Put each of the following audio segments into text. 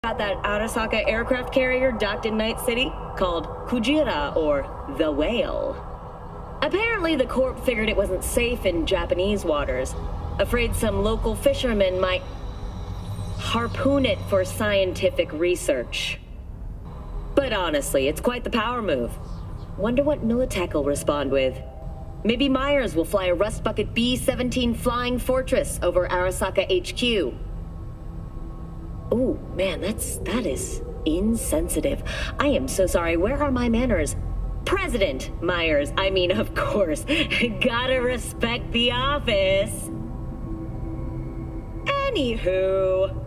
about that Arasaka aircraft carrier docked in Night City called Kujira, or the Whale. Apparently the Corp figured it wasn't safe in Japanese waters, afraid some local fishermen might harpoon it for scientific research. But honestly, it's quite the power move. Wonder what Militech will respond with. Maybe Myers will fly a Rust Bucket B-17 Flying Fortress over Arasaka HQ. Ooh, man, that is insensitive. I am so sorry. Where are my manners? President Myers, I mean, of course. Gotta respect the office. Anywho...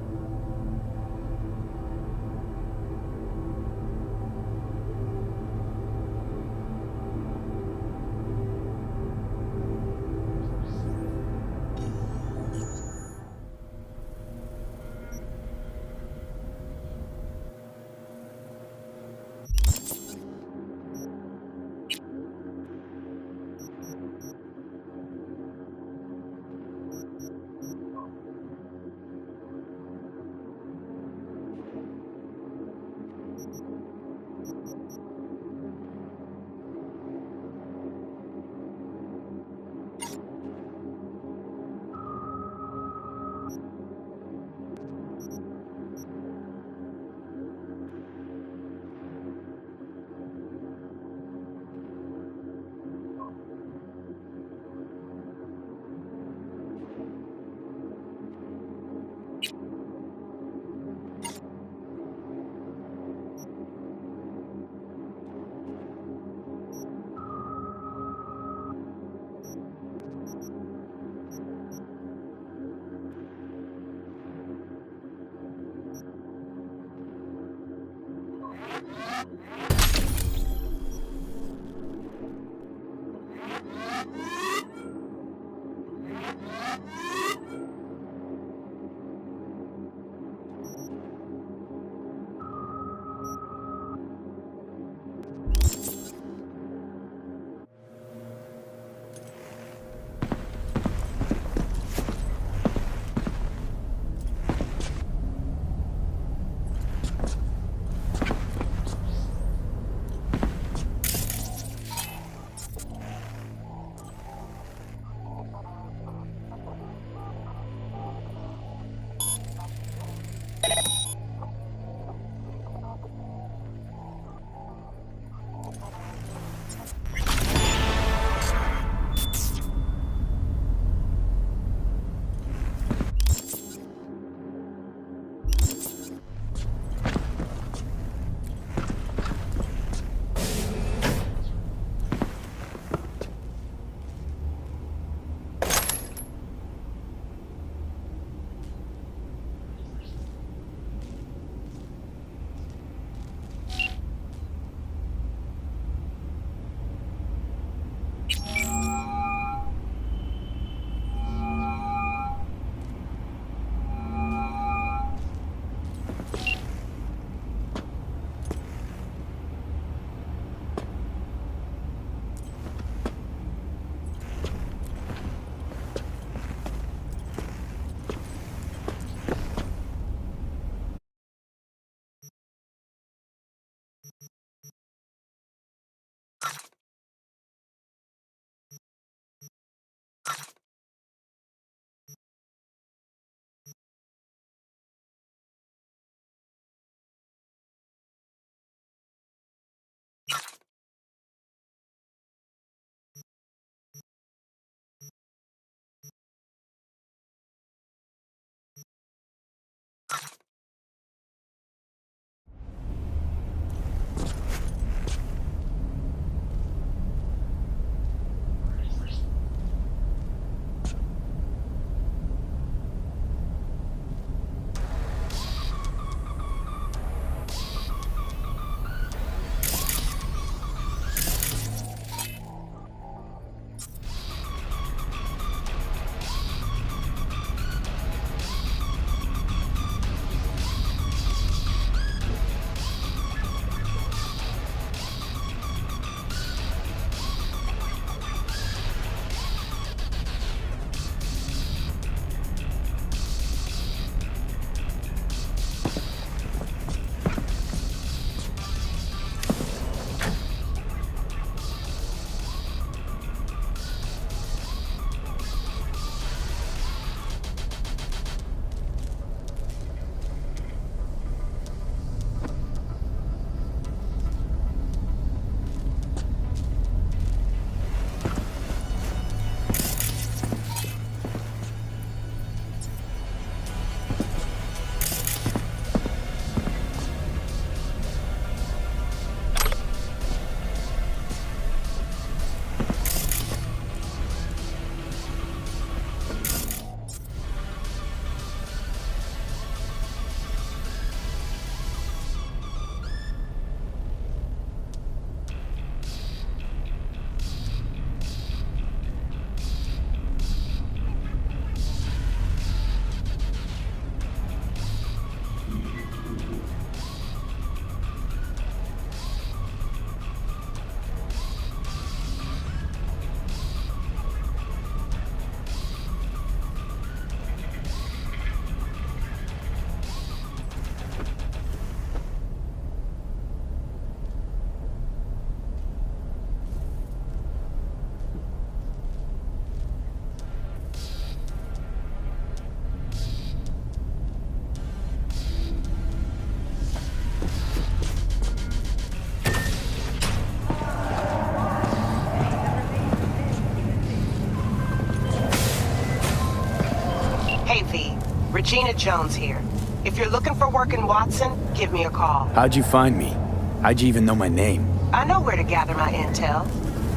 Regina Jones here. If you're looking for work in Watson, give me a call. How'd you find me? How'd you even know my name? I know where to gather my intel.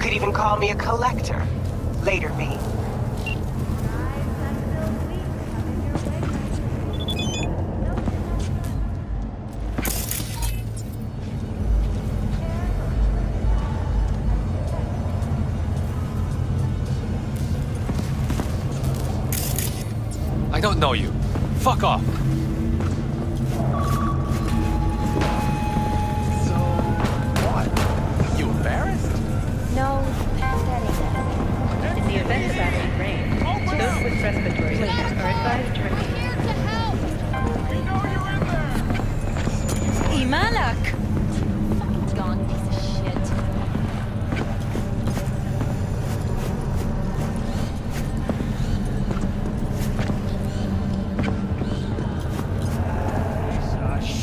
Could even call me a collector. Later, V. I don't know you. Fuck off. So, what? You embarrassed? No, that ain't it. In the event of acid rain, those with respiratory issues are advised to remain. Hey, Malak! Fucking gone piece of shit.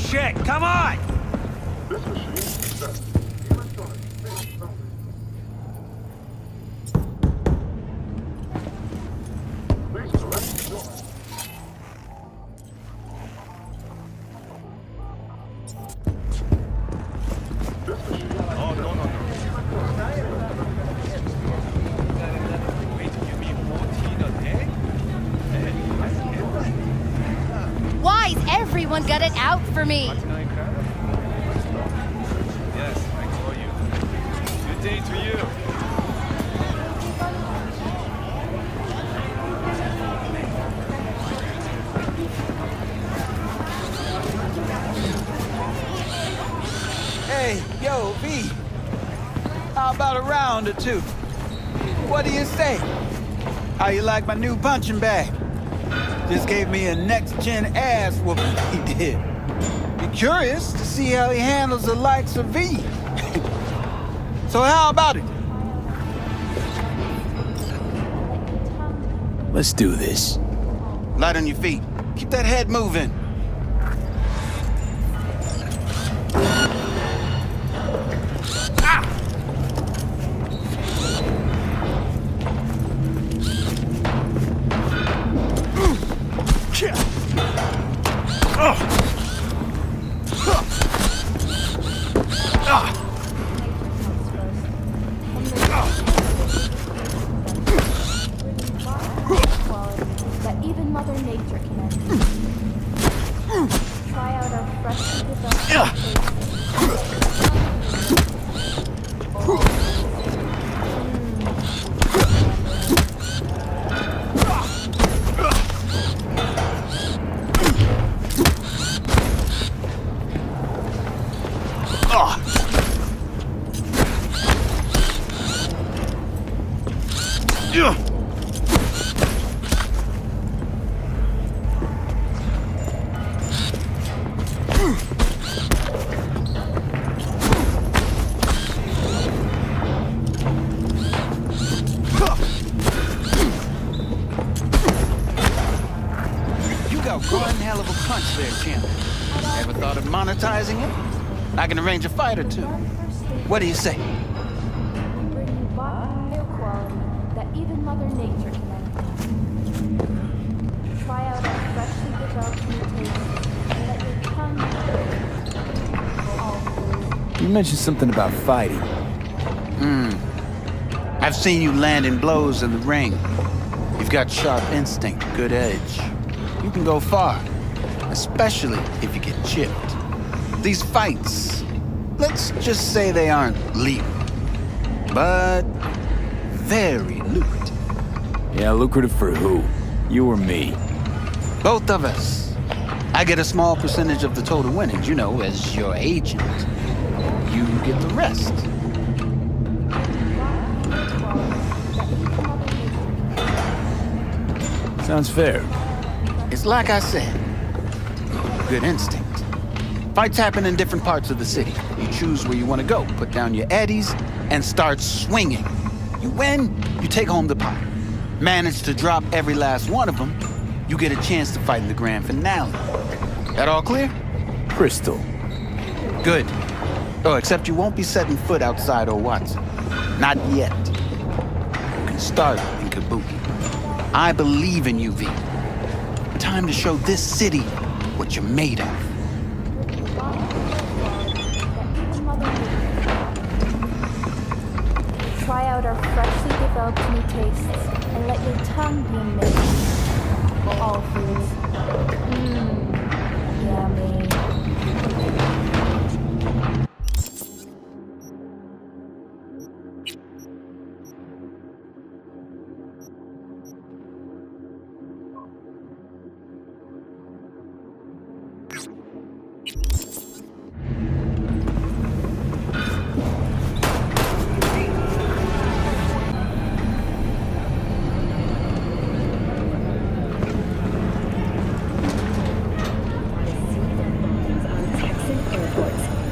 Shit, come on! Why's everyone got it out for me? Yes, I call you. Good day to you. Hey, yo, V. How about a round or two? What do you say? How you like my new punching bag? Just gave me a next-gen ass whooping, he did. Be curious to see how he handles the likes of V. So how about it? Let's do this. Light on your feet. Keep that head moving. That even Mother Nature can. Try out our freshly developed One hell of a punch there, champ. Ever thought of monetizing it? I can arrange a fight or two. What do you say? bring you bottom quality that even Mother Nature can. Try out our freshly developed mutations and let your tongue You mentioned something about fighting. I've seen you landing blows in the ring. You've got sharp instinct, good edge. You can go far, especially if you get chipped. These fights, let's just say they aren't legal, but very lucrative. Yeah, lucrative for who? You or me? Both of us. I get a small percentage of the total winnings, you know, as your agent. You get the rest. Sounds fair. It's like I said, good instinct. Fights happen in different parts of the city. You choose where you want to go, put down your eddies, and start swinging. You win, you take home the pot. Manage to drop every last one of them, you get a chance to fight in the grand finale. That all clear? Crystal. Good. Oh, except you won't be setting foot outside old Watson. Not yet. You can start in Kabuki. I believe in you, V. time to show this city what you're made of. Try out our freshly developed new tastes and let your tongue be amazed. All foods. Yummy.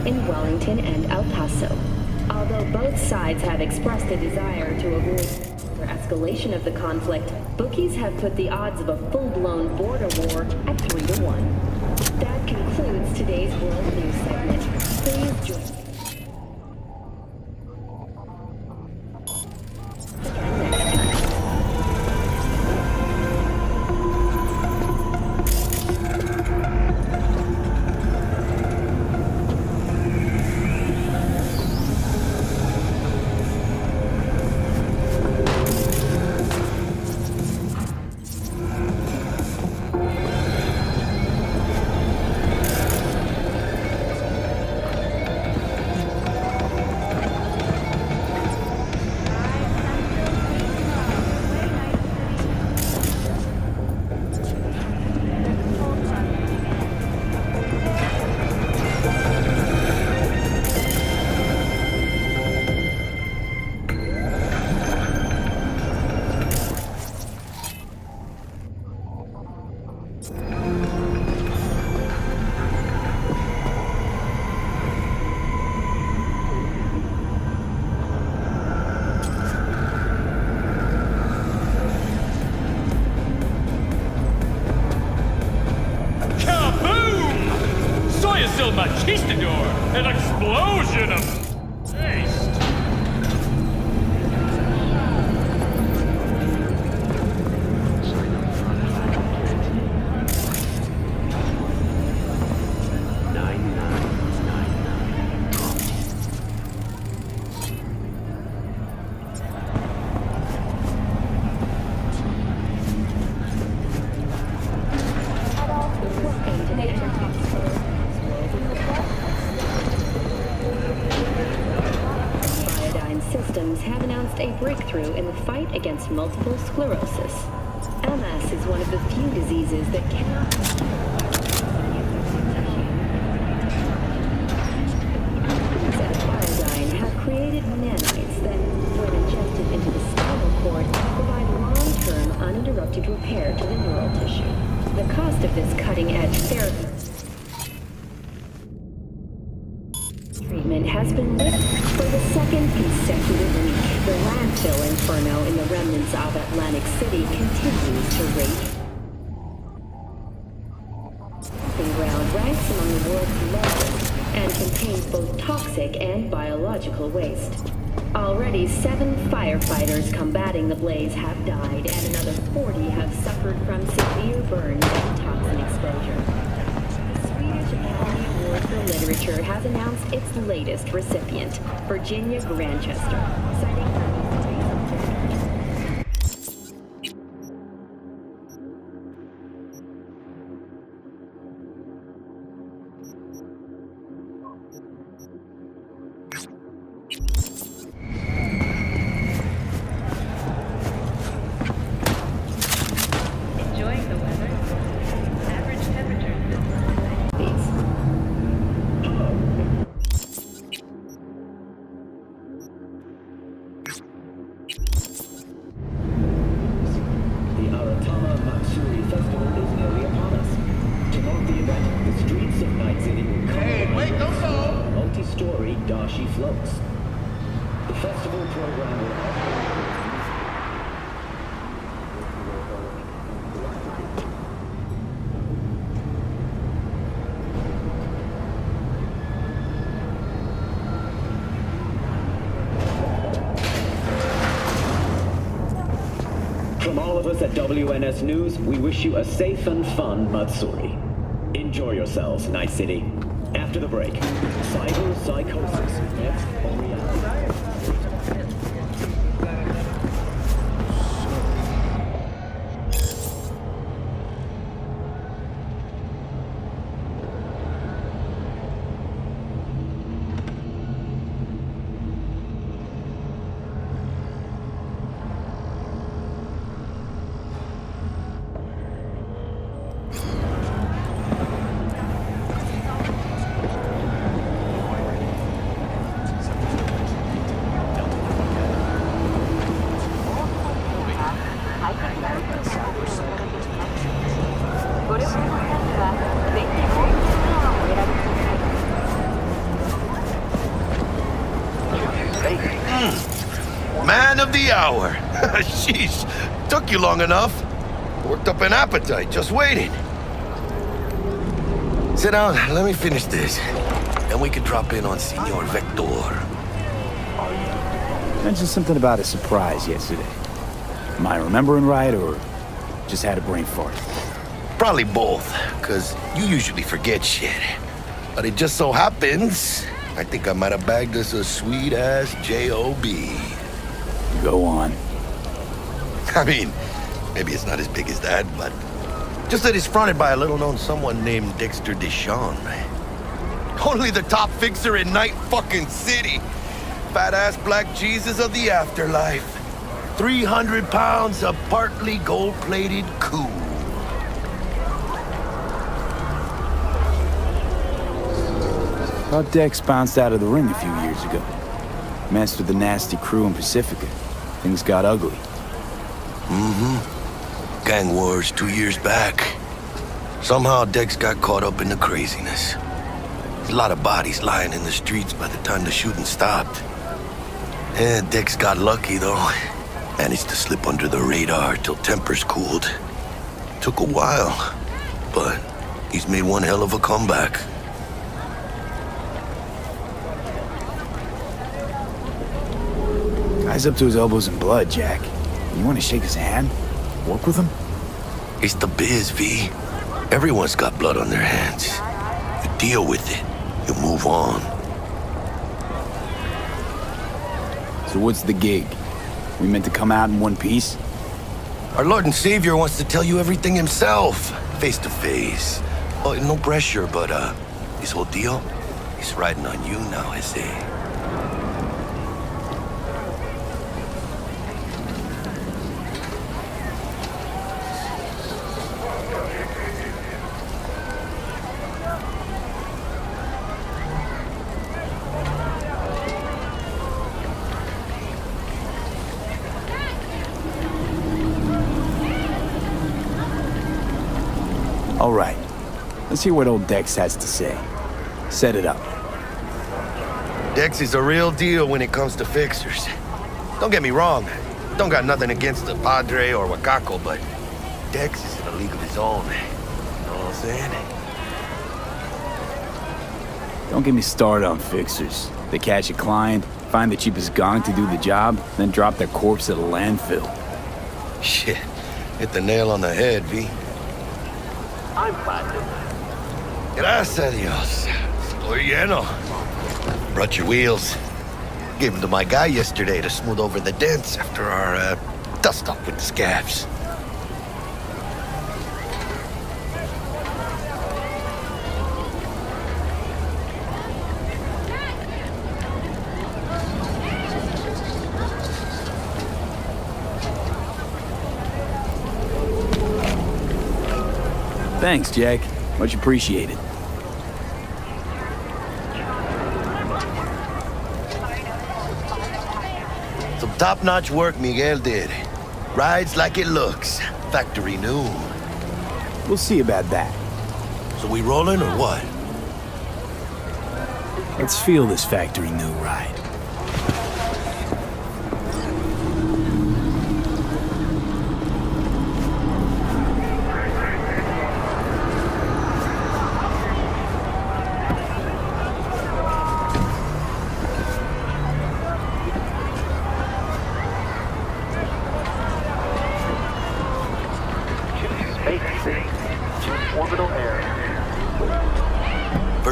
In Wellington and El Paso. Although both sides have expressed a desire to avoid further escalation of the conflict, bookies have put the odds of a full-blown border war at 3-1. That concludes today's World News segment. Please join me. El Machistador, an explosion of taste. Have announced a breakthrough in the fight against multiple sclerosis. MS is one of the few diseases that cannot be Iodine have created nanites that, when injected into the spinal cord, provide long-term uninterrupted repair to the neural tissue. The cost of this cutting-edge therapy treatment has been listed for the second consecutive week. The landfill inferno in the remnants of Atlantic City continues to rage. The ground ranks among the world's largest and contains both toxic and biological waste. Already 7 firefighters combating the blaze have died, and another 40 have suffered from severe burns and toxin exposure. The Swedish Academy Award for Literature has announced its latest recipient, Virginia Grantchester, citing her Enjoying the weather? Average temperatures this month. multi-story Dashi floats. The festival program will from all all of us at WNS News, we wish you a safe and fun Matsuri. Enjoy yourselves, Night City. After the break, cyber psychosis, myth or reality? Man of the hour. Sheesh, took you long enough. Worked up an appetite, just waiting. Sit down, let me finish this. Then we can drop in on Senor Vector. Mentioned something about a surprise yesterday. Am I remembering right, or just had a brain fart? Probably both, because you usually forget shit. But it just so happens, I think I might have bagged us a sweet-ass J.O.B. Go on. I mean, maybe it's not as big as that, but just that it's fronted by a little-known someone named Dexter Deshawn. Only the top fixer in Night fucking City. Fat-ass black Jesus of the afterlife. 300 pounds of partly gold-plated cool. Thought Dex bounced out of the ring a few years ago. Messed with the nasty crew in Pacifica. Things got ugly. Mm-hmm. Gang wars 2 years back. Somehow Dex got caught up in the craziness. There's a lot of bodies lying in the streets by the time the shooting stopped. Yeah, Dex got lucky though. Managed to slip under the radar till tempers cooled. Took a while, but he's made one hell of a comeback. Guy's up to his elbows in blood, Jack. You want to shake his hand? Work with him? It's the biz, V. Everyone's got blood on their hands. You deal with it. You move on. So what's the gig? We meant to come out in one piece? Our Lord and Savior wants to tell you everything himself, face to face. Oh, no pressure, but this whole deal is riding on you now, I say. All right. Let's hear what old Dex has to say. Set it up. Dex is a real deal when it comes to fixers. Don't get me wrong. Don't got nothing against the Padre or Wakako, but Dex is in a league of his own. You know what I'm saying? Don't get me started on fixers. They catch a client, find the cheapest gong to do the job, then drop their corpse at a landfill. Shit. Hit the nail on the head, V. I'm fine. Gracias a Dios. Estoy lleno. Brought your wheels. Gave them to my guy yesterday to smooth over the dents after our dust-up with the scabs. Thanks, Jack. Much appreciated. Some top-notch work Miguel did. Rides like it looks. Factory new. We'll see about that. So we rolling or what? Let's feel this factory new ride.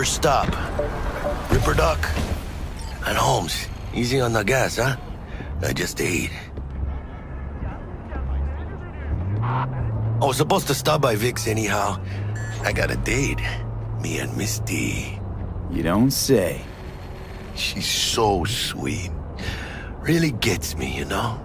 First stop. Ripper Duck. And Holmes, easy on the gas, huh? I just ate. I was supposed to stop by Vic's anyhow. I got a date. Me and Misty. You don't say. She's so sweet. Really gets me, you know?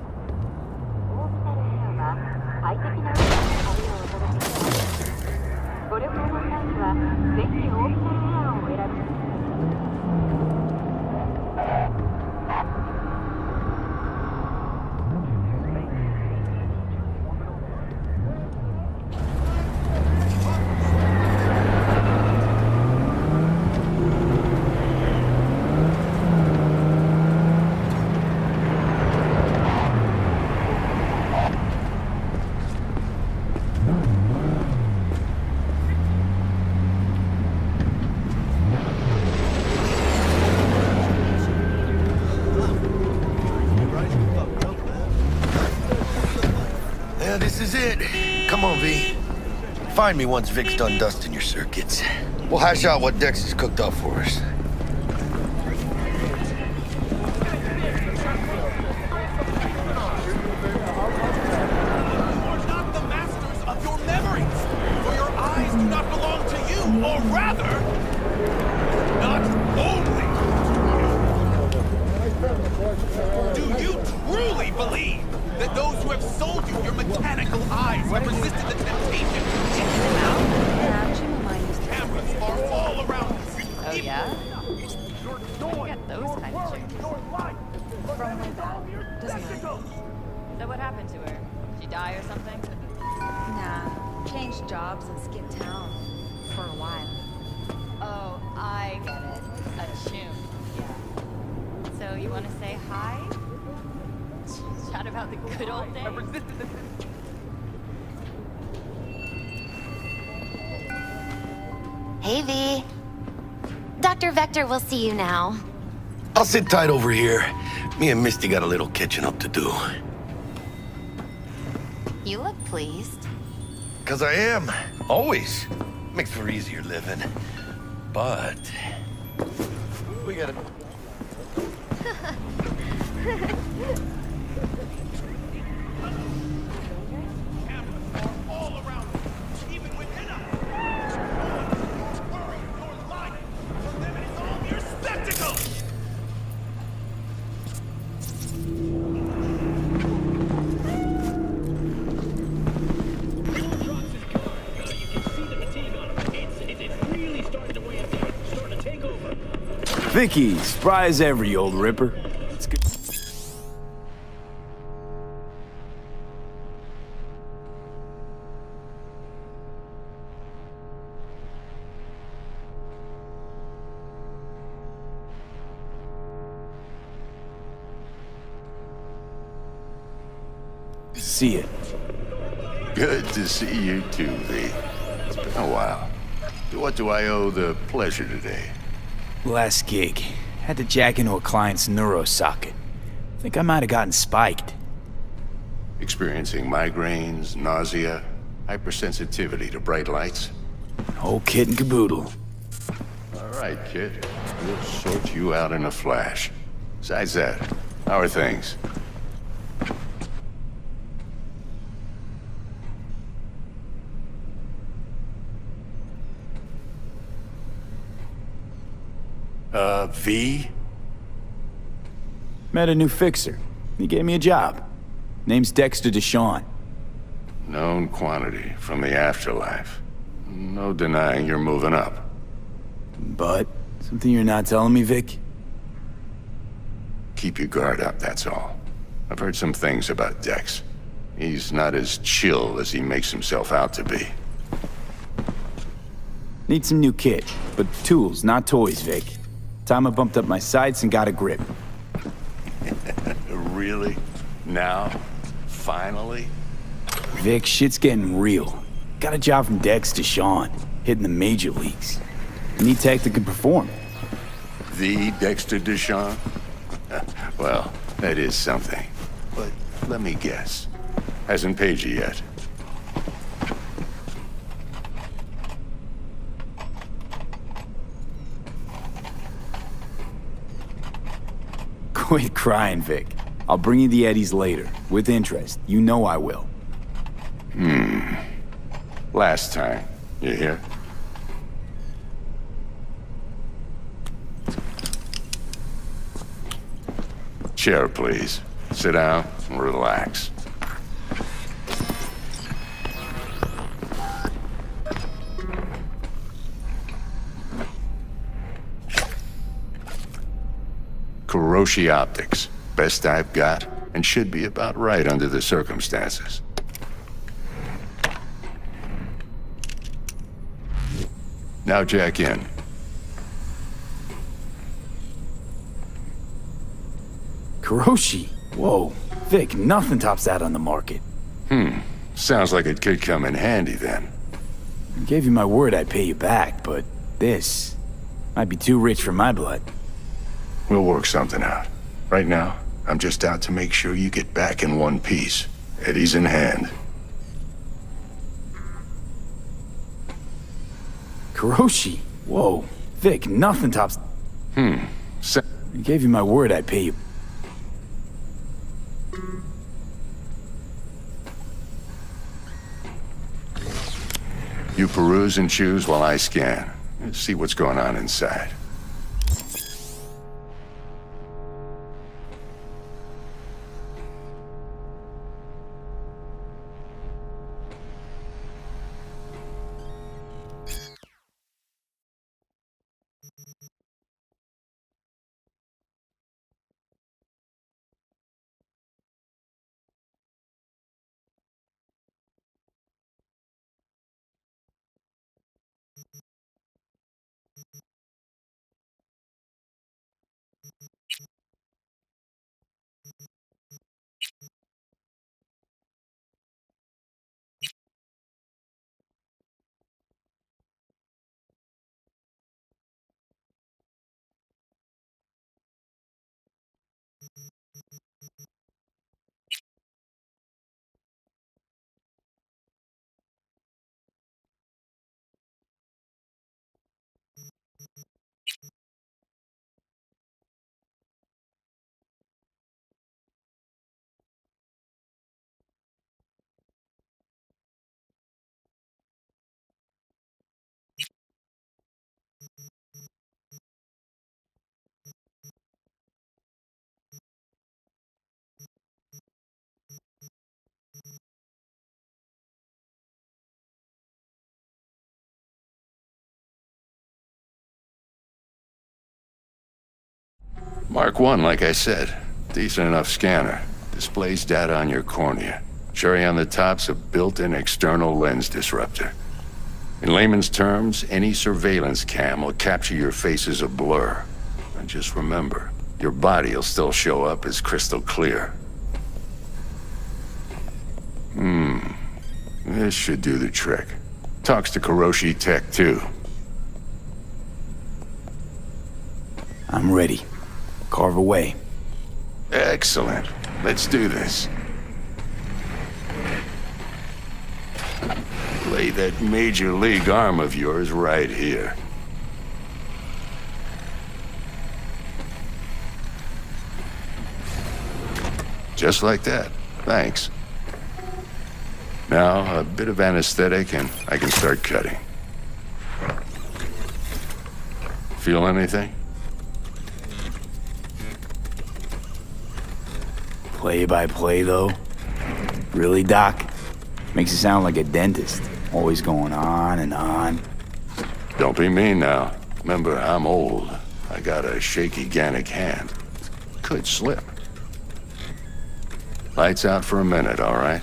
Yeah, this is it. Come on, V. Find me once Vic's done dusting your circuits. We'll hash out what Dex has cooked up for us. You're not the masters of your memories, for your eyes do not belong to you, or rather, not only do you truly believe that those who have sold you your mechanical eyes have resisted the temptation to check them out? Cameras are all around us. Oh, yeah? I get those kind of chicks. From my dad. Doesn't matter. So what happened to her? She die or something? Nah. Changed jobs and skipped town. For a while. Oh, I get it. A tune. Yeah. So you want to say hi? Chat about the good old days? Hey, V. Dr. Vector will see you now. I'll sit tight over here. Me and Misty got a little catching up to do. You look pleased. 'Cause I am. Always. Makes for easier living. But... we gotta... Vicky, spry as ever, you old ripper. It's good. See ya. Good to see you too, V. It's been a while. What do I owe the pleasure today? Last gig. Had to jack into a client's neuro socket. Think I might have gotten spiked. Experiencing migraines, nausea, hypersensitivity to bright lights? Whole kit and caboodle. All right, kid. We'll sort you out in a flash. Besides that, how are things? V? Met a new fixer. He gave me a job. Name's Dexter Deshawn. Known quantity from the afterlife. No denying you're moving up. But, something you're not telling me, Vic? Keep your guard up, that's all. I've heard some things about Dex. He's not as chill as he makes himself out to be. Need some new kit, but tools, not toys, Vic. Time I bumped up my sights and got a grip. Really? Now? Finally? Vic, shit's getting real. Got a job from Dex to Sean, hitting the major leagues. Need tech that can perform. The Dexter Deshawn? Well, that is something. But let me guess. Hasn't paid you yet. Quit crying, Vic. I'll bring you the eddies later, with interest. You know I will. Last time. You hear? Chair, please. Sit down and relax. Kuroshi Optics. Best I've got, and should be about right under the circumstances. Now jack in. Kuroshi? Whoa. Vic, nothing tops that on the market. Sounds like it could come in handy then. I gave you my word I'd pay you back, but this might be too rich for my blood. We'll work something out. Right now, I'm just out to make sure you get back in one piece. Eddie's in hand. Kuroshi? Whoa. Vic, nothing tops... I gave you my word I'd pay you... You peruse and choose while I scan. See what's going on inside. Mark 1, like I said. Decent enough scanner. Displays data on your cornea. Cherry on the top's a built-in external lens disruptor. In layman's terms, any surveillance cam will capture your face as a blur. And just remember, your body will still show up as crystal clear. This should do the trick. Talks to Kuroshi Tech, too. I'm ready. Carve away. Excellent. Let's do this. Lay that major league arm of yours right here. Just like that. Thanks. Now, a bit of anesthetic and I can start cutting. Feel anything? Play by play, though? Really, Doc? Makes it sound like a dentist. Always going on and on. Don't be mean now. Remember, I'm old. I got a shaky Gannic hand. Could slip. Lights out for a minute, all right?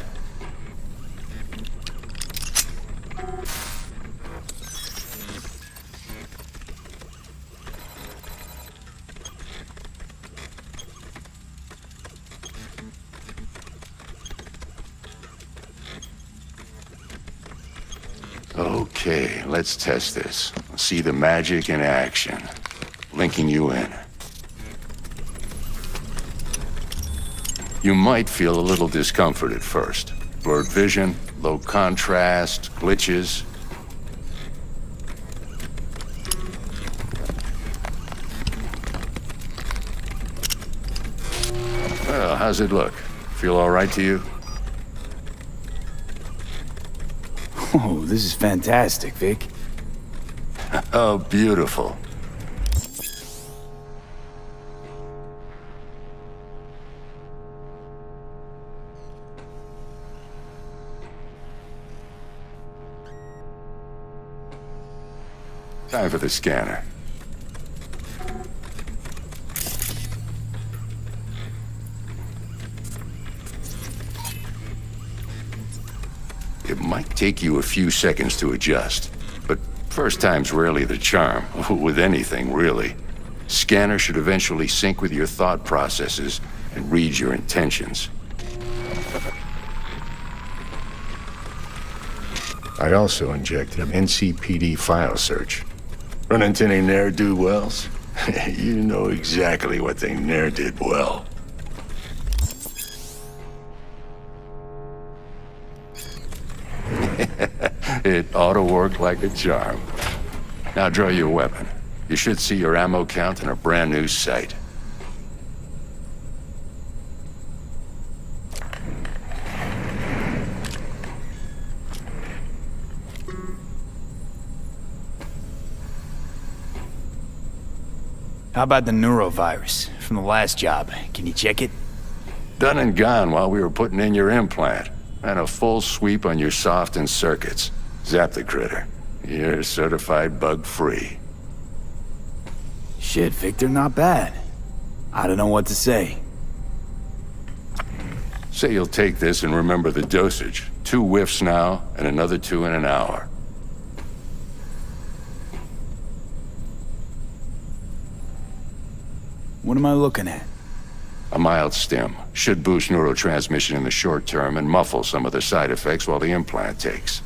Okay, let's test this. See the magic in action. Linking you in. You might feel a little discomfort at first. Blurred vision, low contrast, glitches. Well, how's it look? Feel all right to you? Oh, this is fantastic, Vic. Oh, beautiful. Time for the scanner. It might take you a few seconds to adjust, but first time's rarely the charm, with anything, really. Scanner should eventually sync with your thought processes and read your intentions. I also injected an NCPD file search. Run into any ne'er-do-wells? You know exactly what they ne'er did well. It ought to work like a charm. Now draw your weapon. You should see your ammo count in a brand new sight. How about the neurovirus from the last job? Can you check it? Done and gone while we were putting in your implant. And a full sweep on your soft and circuits. Zap the critter. You're certified bug-free. Shit, Victor, not bad. I don't know what to say. Say you'll take this and remember the dosage. 2 whiffs now, and another 2 in an hour. What am I looking at? A mild stim. Should boost neurotransmission in the short term and muffle some of the side effects while the implant takes.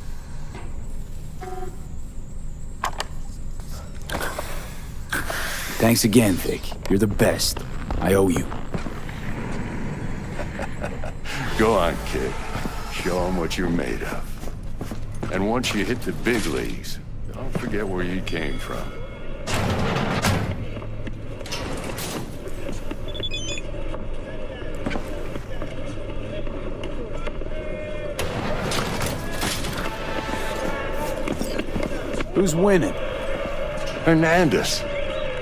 Thanks again, Vic. You're the best. I owe you. Go on, kid. Show them what you're made of. And once you hit the big leagues, don't forget where you came from. Who's winning? Hernandez.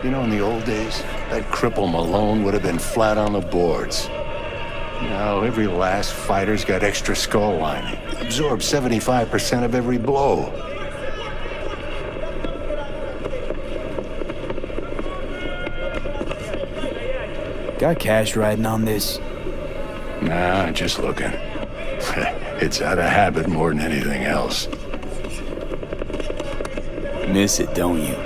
You know, in the old days, that cripple Malone would have been flat on the boards. Now, every last fighter's got extra skull lining. Absorbs 75% of every blow. Got cash riding on this? Nah, just looking. It's out of habit more than anything else. Miss it, don't you?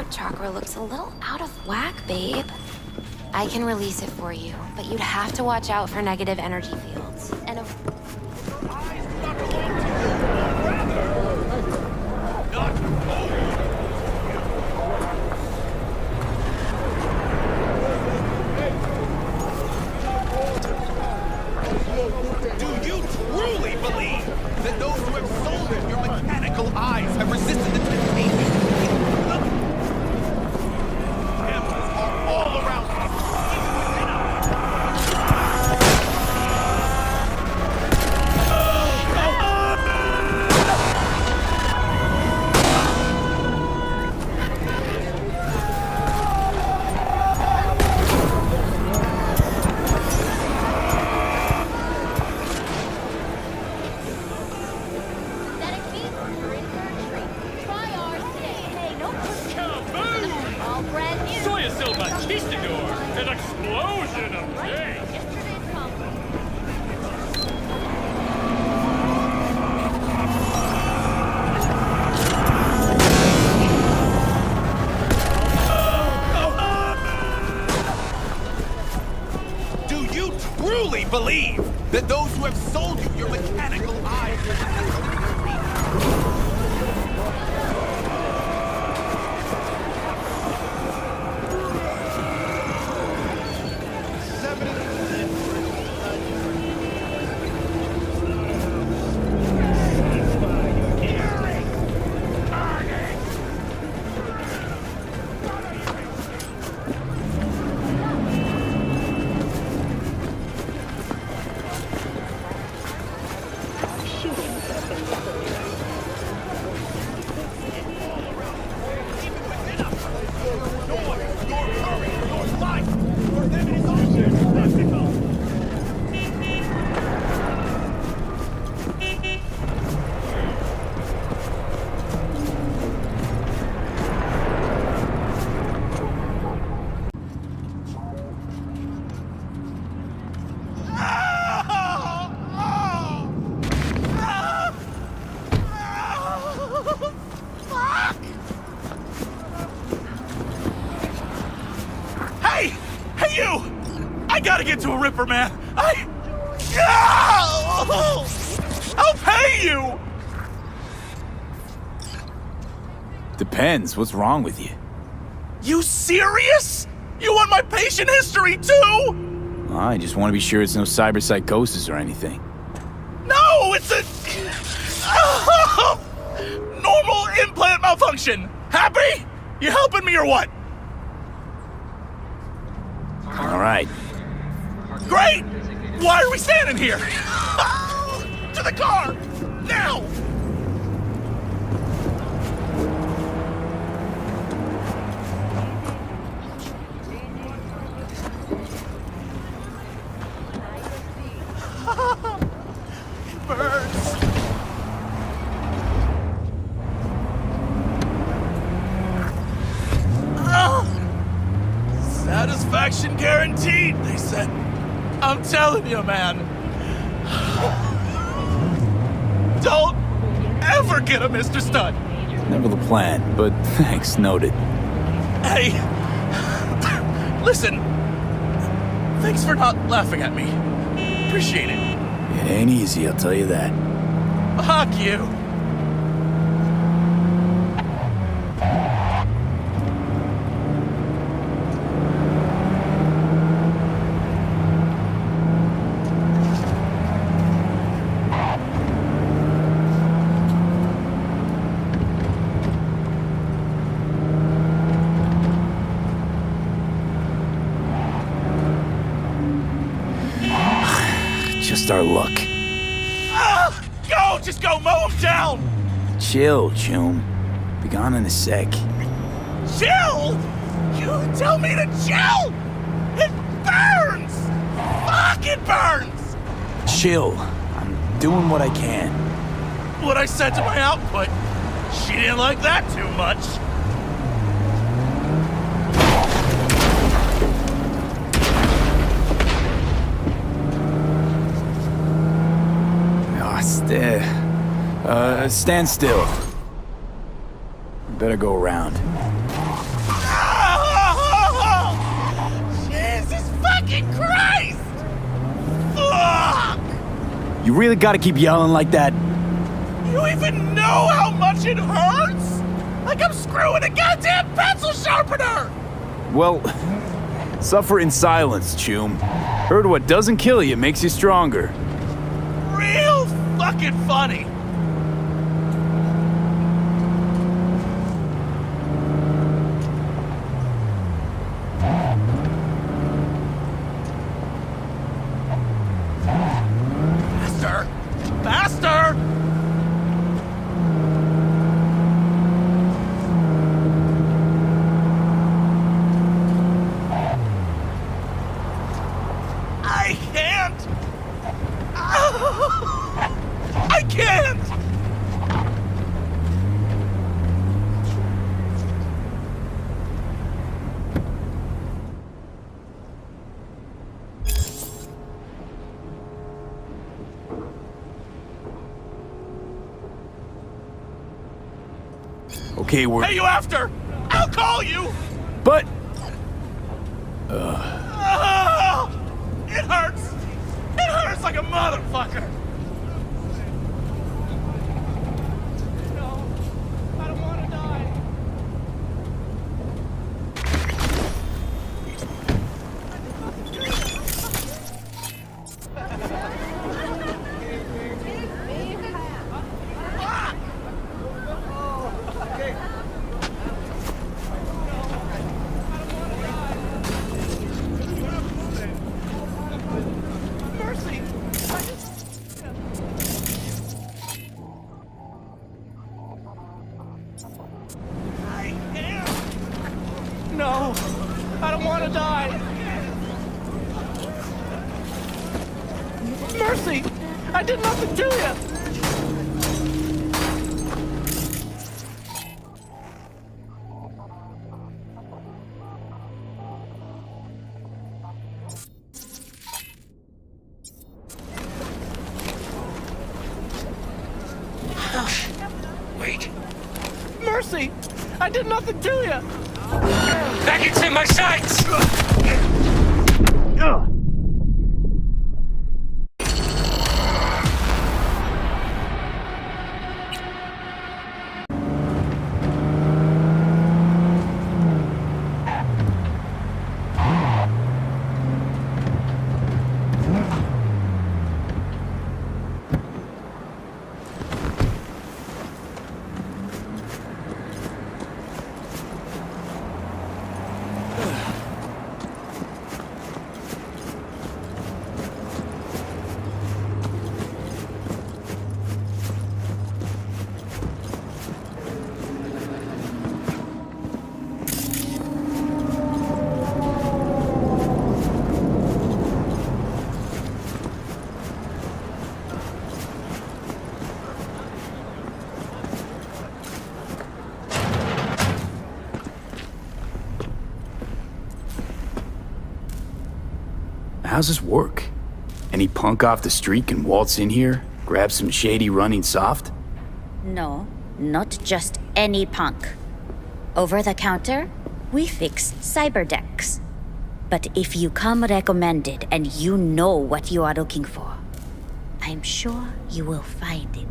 heart chakra looks a little out of whack, babe. I can release it for you, but you'd have to watch out for negative energy fields. And Do you truly believe that those who have sold you your mechanical eyes have resisted the temptation? Cameras are all around us, even within Soy is still machistador! An explosion of taste! Do you truly believe that those who have sold you your mechanical eyes have resisted the temptation? Hey, you! I gotta get to a Ripper, man. I'll pay you! Depends. What's wrong with you? You serious? You want my patient history, too? I just want to be sure it's no cyberpsychosis or anything. No, it's a... normal implant malfunction. Happy? You helping me or what? All right. Great! Why are we standing here? To the car! Now! Burns! Satisfaction guaranteed, they said. I'm telling you, man. Don't ever get a Mr. Stud. Never the plan, but thanks, noted. Hey, listen. Thanks for not laughing at me. Appreciate it. It ain't easy, I'll tell you that. Fuck you. Just our luck. Go! Just go mow him down! Chill, Chum. Be gone in a sec. Chill? You tell me to chill? It burns! Fuck, it burns! Chill. I'm doing what I can. What I said to my output. She didn't like that too much. Stand still. Better go around. Christ! Fuck! You really gotta keep yelling like that? You even know how much it hurts? Like I'm screwing a goddamn pencil sharpener! Well, suffer in silence, Choom. Heard what doesn't kill you makes you stronger. Real fucking funny. Faster! Faster! I can't! I can't! Okay, we're... Hey, you after? I'll call you! But... It hurts! It hurts like a motherfucker! No, I don't want to die. Mercy! I can't! No, I don't want to die. Mercy! I did nothing to you! Wait. Mercy! I did nothing to you! Back into my sights! How's this work? Any punk off the street can waltz in here, grab some shady running soft? No, not just any punk. Over the counter, we fix cyber decks. But if you come recommended and you know what you are looking for, I'm sure you will find it.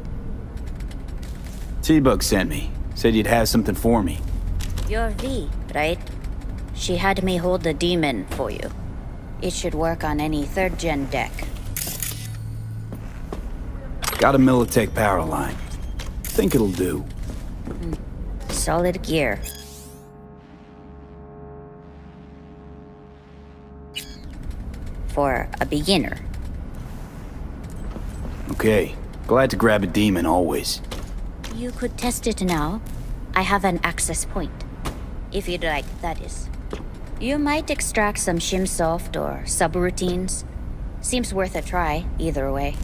T-Bug sent me. Said you'd have something for me. You're V, right? She had me hold the demon for you. It should work on any 3rd gen deck. Got a Militech power line. Think it'll do. Solid gear. For a beginner. Okay. Glad to grab a demon always. You could test it now. I have an access point. If you'd like, that is. You might extract some shimsoft or subroutines. Seems worth a try, either way.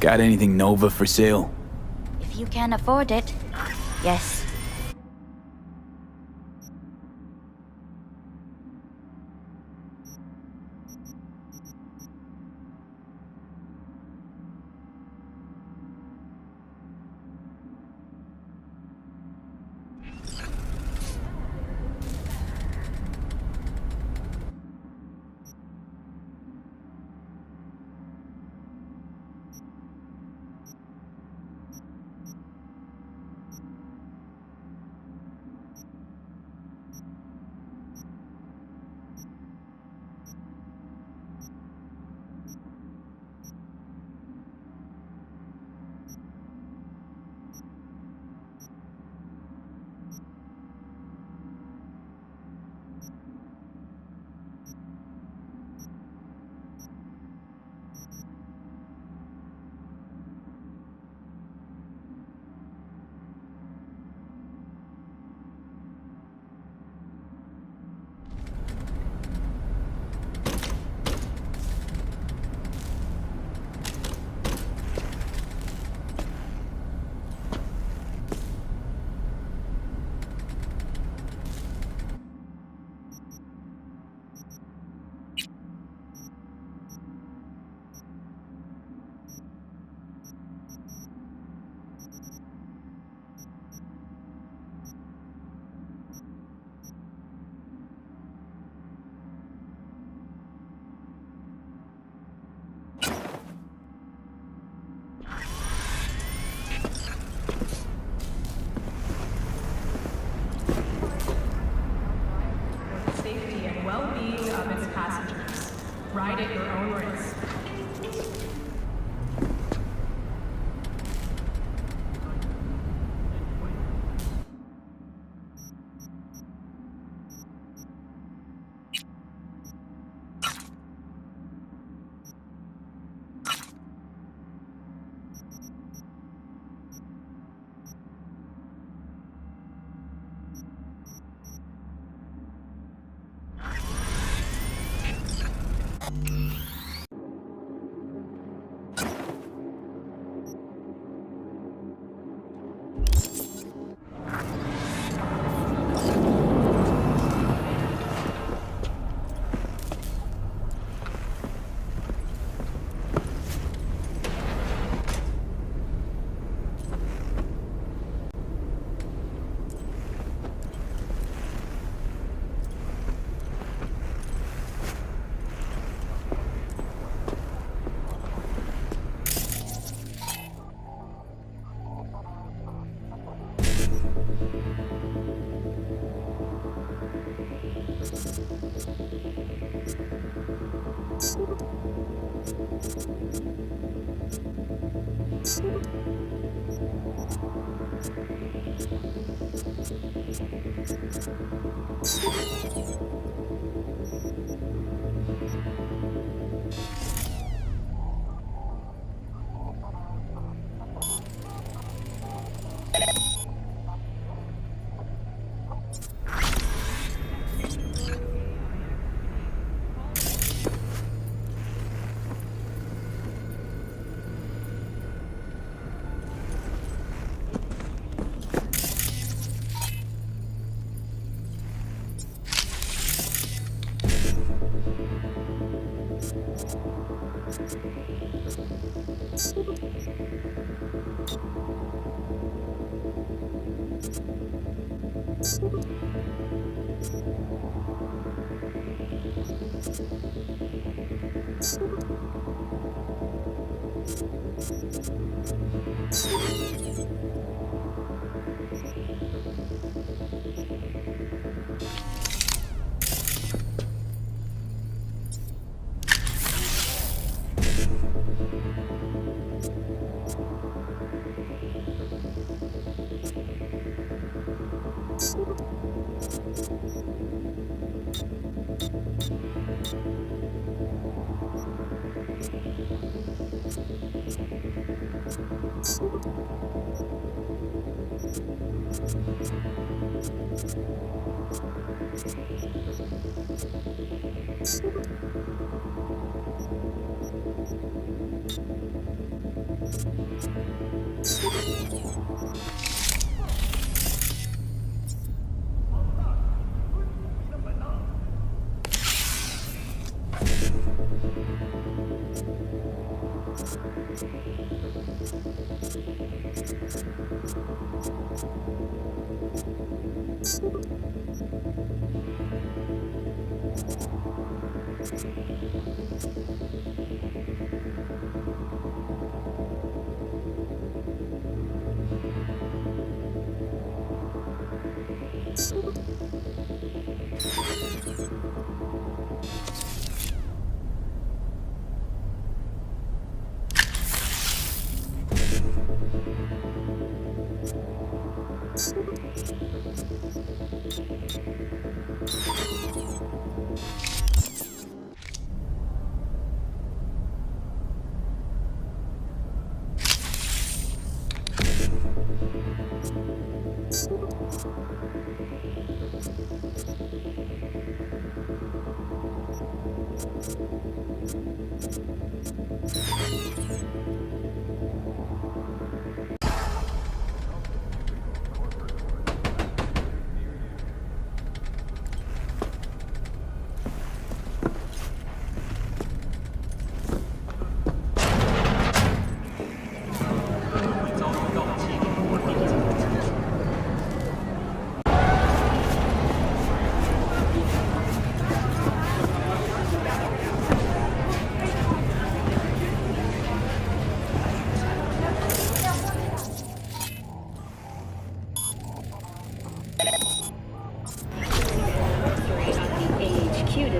Got anything Nova for sale? If you can afford it, yes. Safety and well-being of its passengers. Ride at your own risk.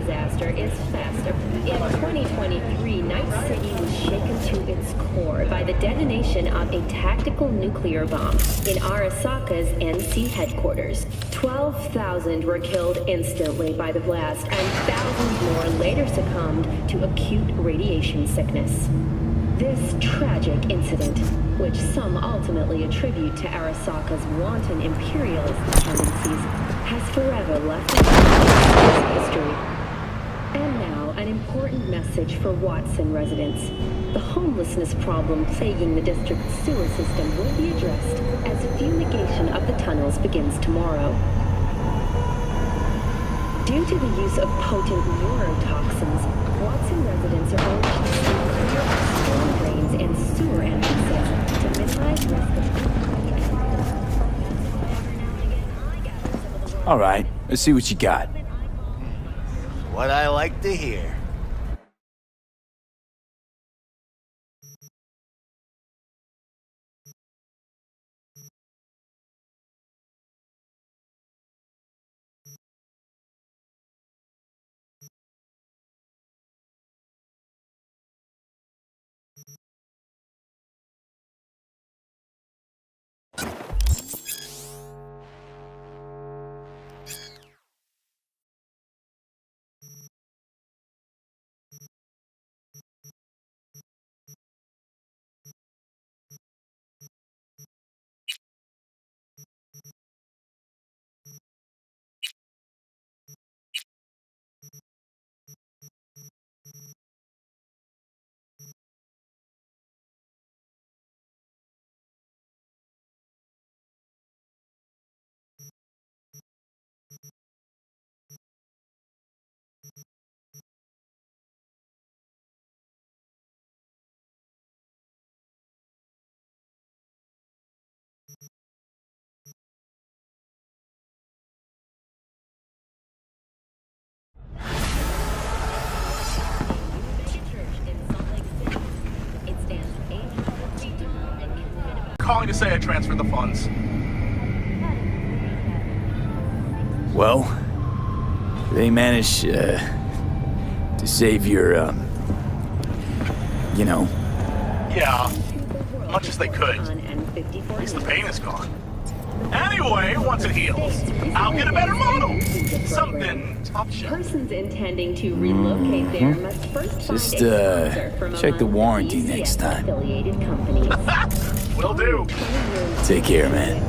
Disaster is faster. In 2023, Night City was shaken to its core by the detonation of a tactical nuclear bomb in Arasaka's NC headquarters. 12,000 were killed instantly by the blast, and thousands more later succumbed to acute radiation sickness. This tragic incident, which some ultimately attribute to Arasaka's wanton imperialist tendencies, has forever left history. And now, an important message for Watson residents. The homelessness problem plaguing the district's sewer system will be addressed as fumigation of the tunnels begins tomorrow. Due to the use of potent neurotoxins, Watson residents are urged to clear out storm drains and sewer entrances to minimize risk of... All right, let's see what you got. What I like to hear. Calling to say I transferred the funds. Well, they managed to save your, you know. Yeah, much as they could. At least the pain is gone. Anyway, once it heals, I'll get a better model. Something top shelf. Persons intending to relocate there must first Just, find a sponsor from check the among warranty DCS next time. affiliated companies. Will do. Take care, man.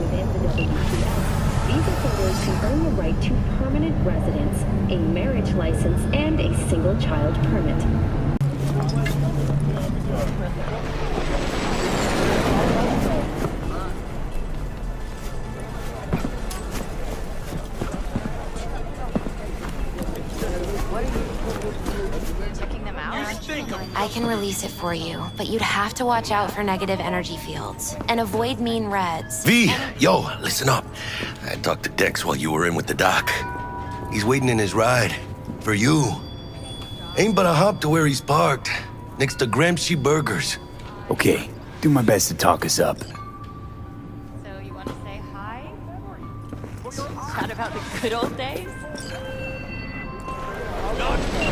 Visa holders can earn the right to permanent residence, a marriage license, and a single-child permit. Checking them out? I can release it for you, but you'd have to watch out for negative energy fields and avoid mean reds. V, yo, listen up. I talked to Dex while you were in with the doc. He's waiting in his ride. For you. Ain't but a hop to where he's parked. Next to Gramsci Burgers. Okay, do my best to talk us up. So you want to say hi? Chat about the good old days?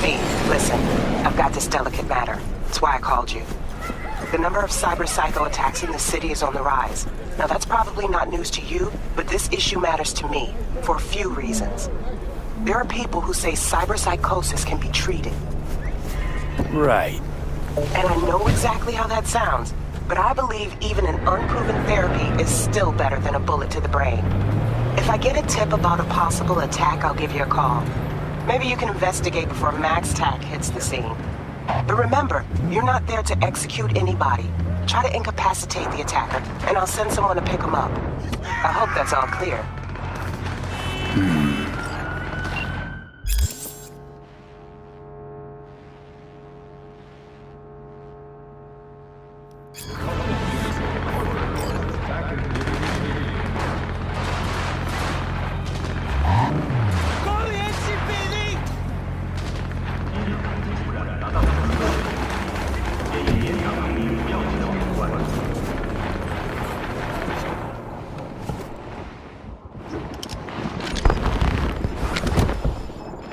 V, listen. I've got this delicate matter. That's why I called you. The number of cyber psycho attacks in the city is on the rise. Now that's probably not news to you, but this issue matters to me for a few reasons. There are people who say cyberpsychosis can be treated. Right. And I know exactly how that sounds, but I believe even an unproven therapy is still better than a bullet to the brain. If I get a tip about a possible attack, I'll give you a call. Maybe you can investigate before Max Tack hits the scene. But remember, you're not there to execute anybody. Try to incapacitate the attacker, and I'll send someone to pick him up. I hope that's all clear.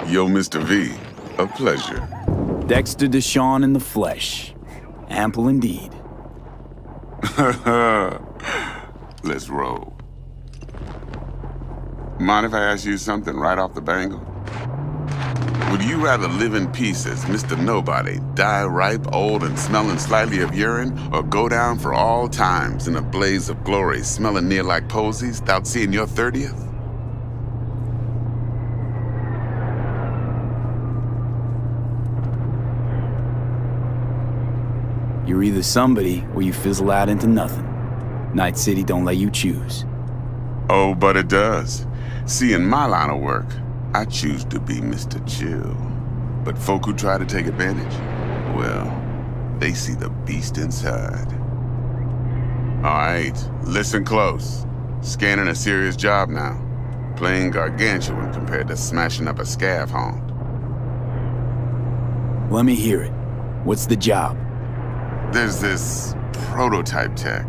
Yo, Mr. V, a pleasure. Dexter Deshawn in the flesh. Ample indeed. Let's roll. Mind if I ask you something right off the bangle? Would you rather live in peace as Mr. Nobody, die ripe, old, and smelling slightly of urine, or go down for all times in a blaze of glory, smelling near like posies, without seeing your 30th? You're either somebody or you fizzle out into nothing. Night City don't let you choose. Oh, but it does. See, in my line of work, I choose to be Mr. Chill. But folk who try to take advantage, well, they see the beast inside. All right, listen close. Scanning a serious job now. Playing gargantuan compared to smashing up a scav haunt. Let me hear it. What's the job? There's this prototype tech,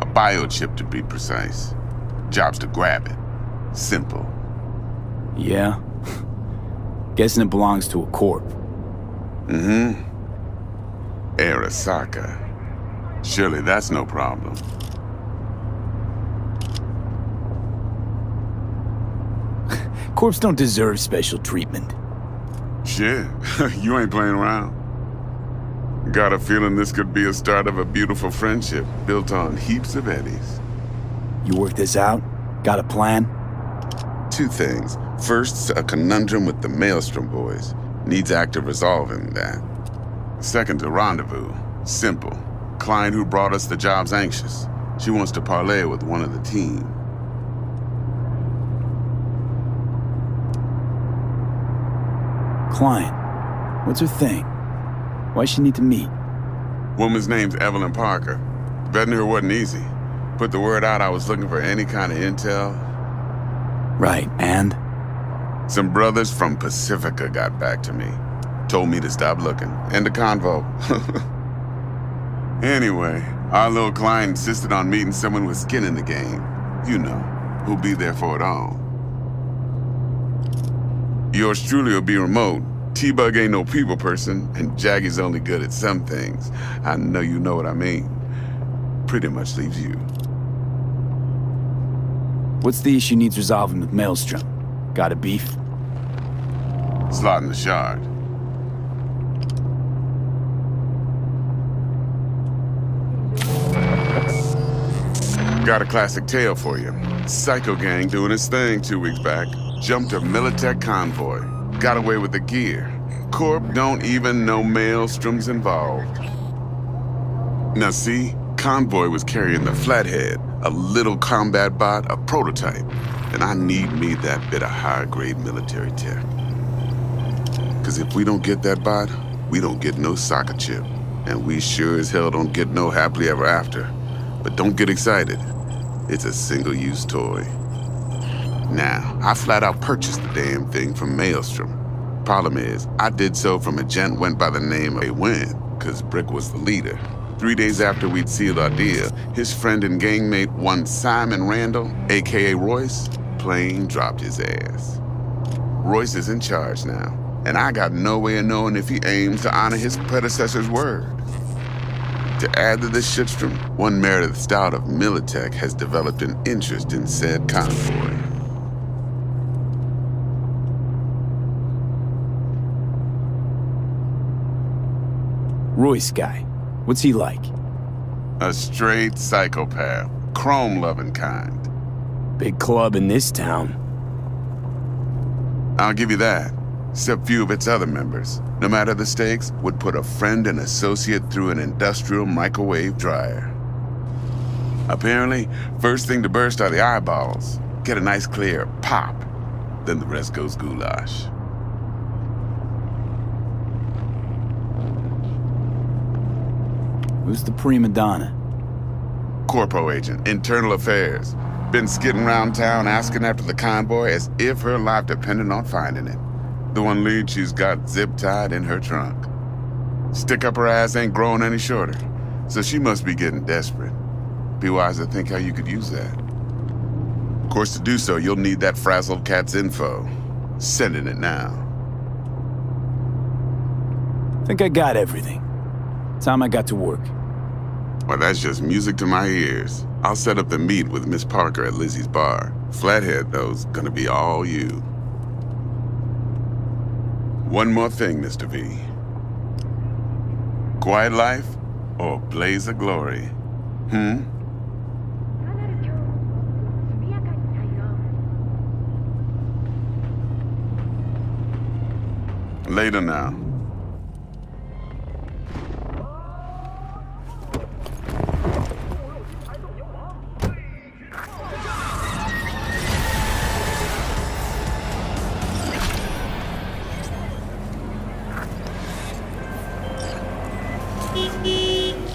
a biochip to be precise. Job's to grab it. Simple. Yeah? Guessing it belongs to a corp. Mm-hmm. Arasaka. Surely that's no problem. Corps don't deserve special treatment. Shit, you ain't playing around. Got a feeling this could be a start of a beautiful friendship built on heaps of eddies. You work this out? Got a plan? Two things. First, a conundrum with the Maelstrom boys. Needs active resolving that. Second, a rendezvous. Simple. Client who brought us the job's anxious. She wants to parlay with one of the team. Client. What's her thing? Why she need to meet? Woman's name's Evelyn Parker. Vetting her wasn't easy. Put the word out I was looking for any kind of intel. Right, and? Some brothers from Pacifica got back to me. Told me to stop looking. End of convo. Anyway, our little client insisted on meeting someone with skin in the game. You know, who'll be there for it all. Yours truly will be remote. T-Bug ain't no people person, and Jaggy's only good at some things. I know you know what I mean. Pretty much leaves you. What's the issue needs resolving with Maelstrom? Got a beef? Slotting the shard. Got a classic tale for you. Psycho gang doing its thing 2 weeks back. Jumped a Militech convoy. Got away with the gear. Corp don't even know Maelstrom's involved. Now see, convoy was carrying the Flathead, a little combat bot, a prototype. And I need me that bit of higher grade military tech. Cause if we don't get that bot, we don't get no soccer chip. And we sure as hell don't get no happily ever after. But don't get excited. It's a single-use toy. Now, I flat out purchased the damn thing from Maelstrom. Problem is, I did so from a gent went by the name of Wynn, cause Brick was the leader. 3 days after we'd sealed our deal, his friend and gangmate, one Simon Randall, aka Royce, plain dropped his ass. Royce is in charge now, and I got no way of knowing if he aims to honor his predecessor's word. To add to this shitstorm, one Meredith Stout of Militech has developed an interest in said convoy. Royce guy. What's he like? A straight psychopath. Chrome-loving kind. Big club in this town. I'll give you that. Except few of its other members, no matter the stakes, would put a friend and associate through an industrial microwave dryer. Apparently, first thing to burst are the eyeballs. Get a nice clear pop. Then the rest goes goulash. Who's the prima donna? Corpo agent, internal affairs. Been skidding around town asking after the convoy as if her life depended on finding it. The one lead she's got zip-tied in her trunk. Stick up her ass ain't growing any shorter, so she must be getting desperate. Be wise to think how you could use that. Of course, to do so, you'll need that frazzled cat's info. Sending it now. Think I got everything. Time I got to work. Well, that's just music to my ears. I'll set up the meet with Miss Parker at Lizzie's bar. Flathead, though's gonna be all you. One more thing, Mr. V. Quiet life or blaze of glory? Later now.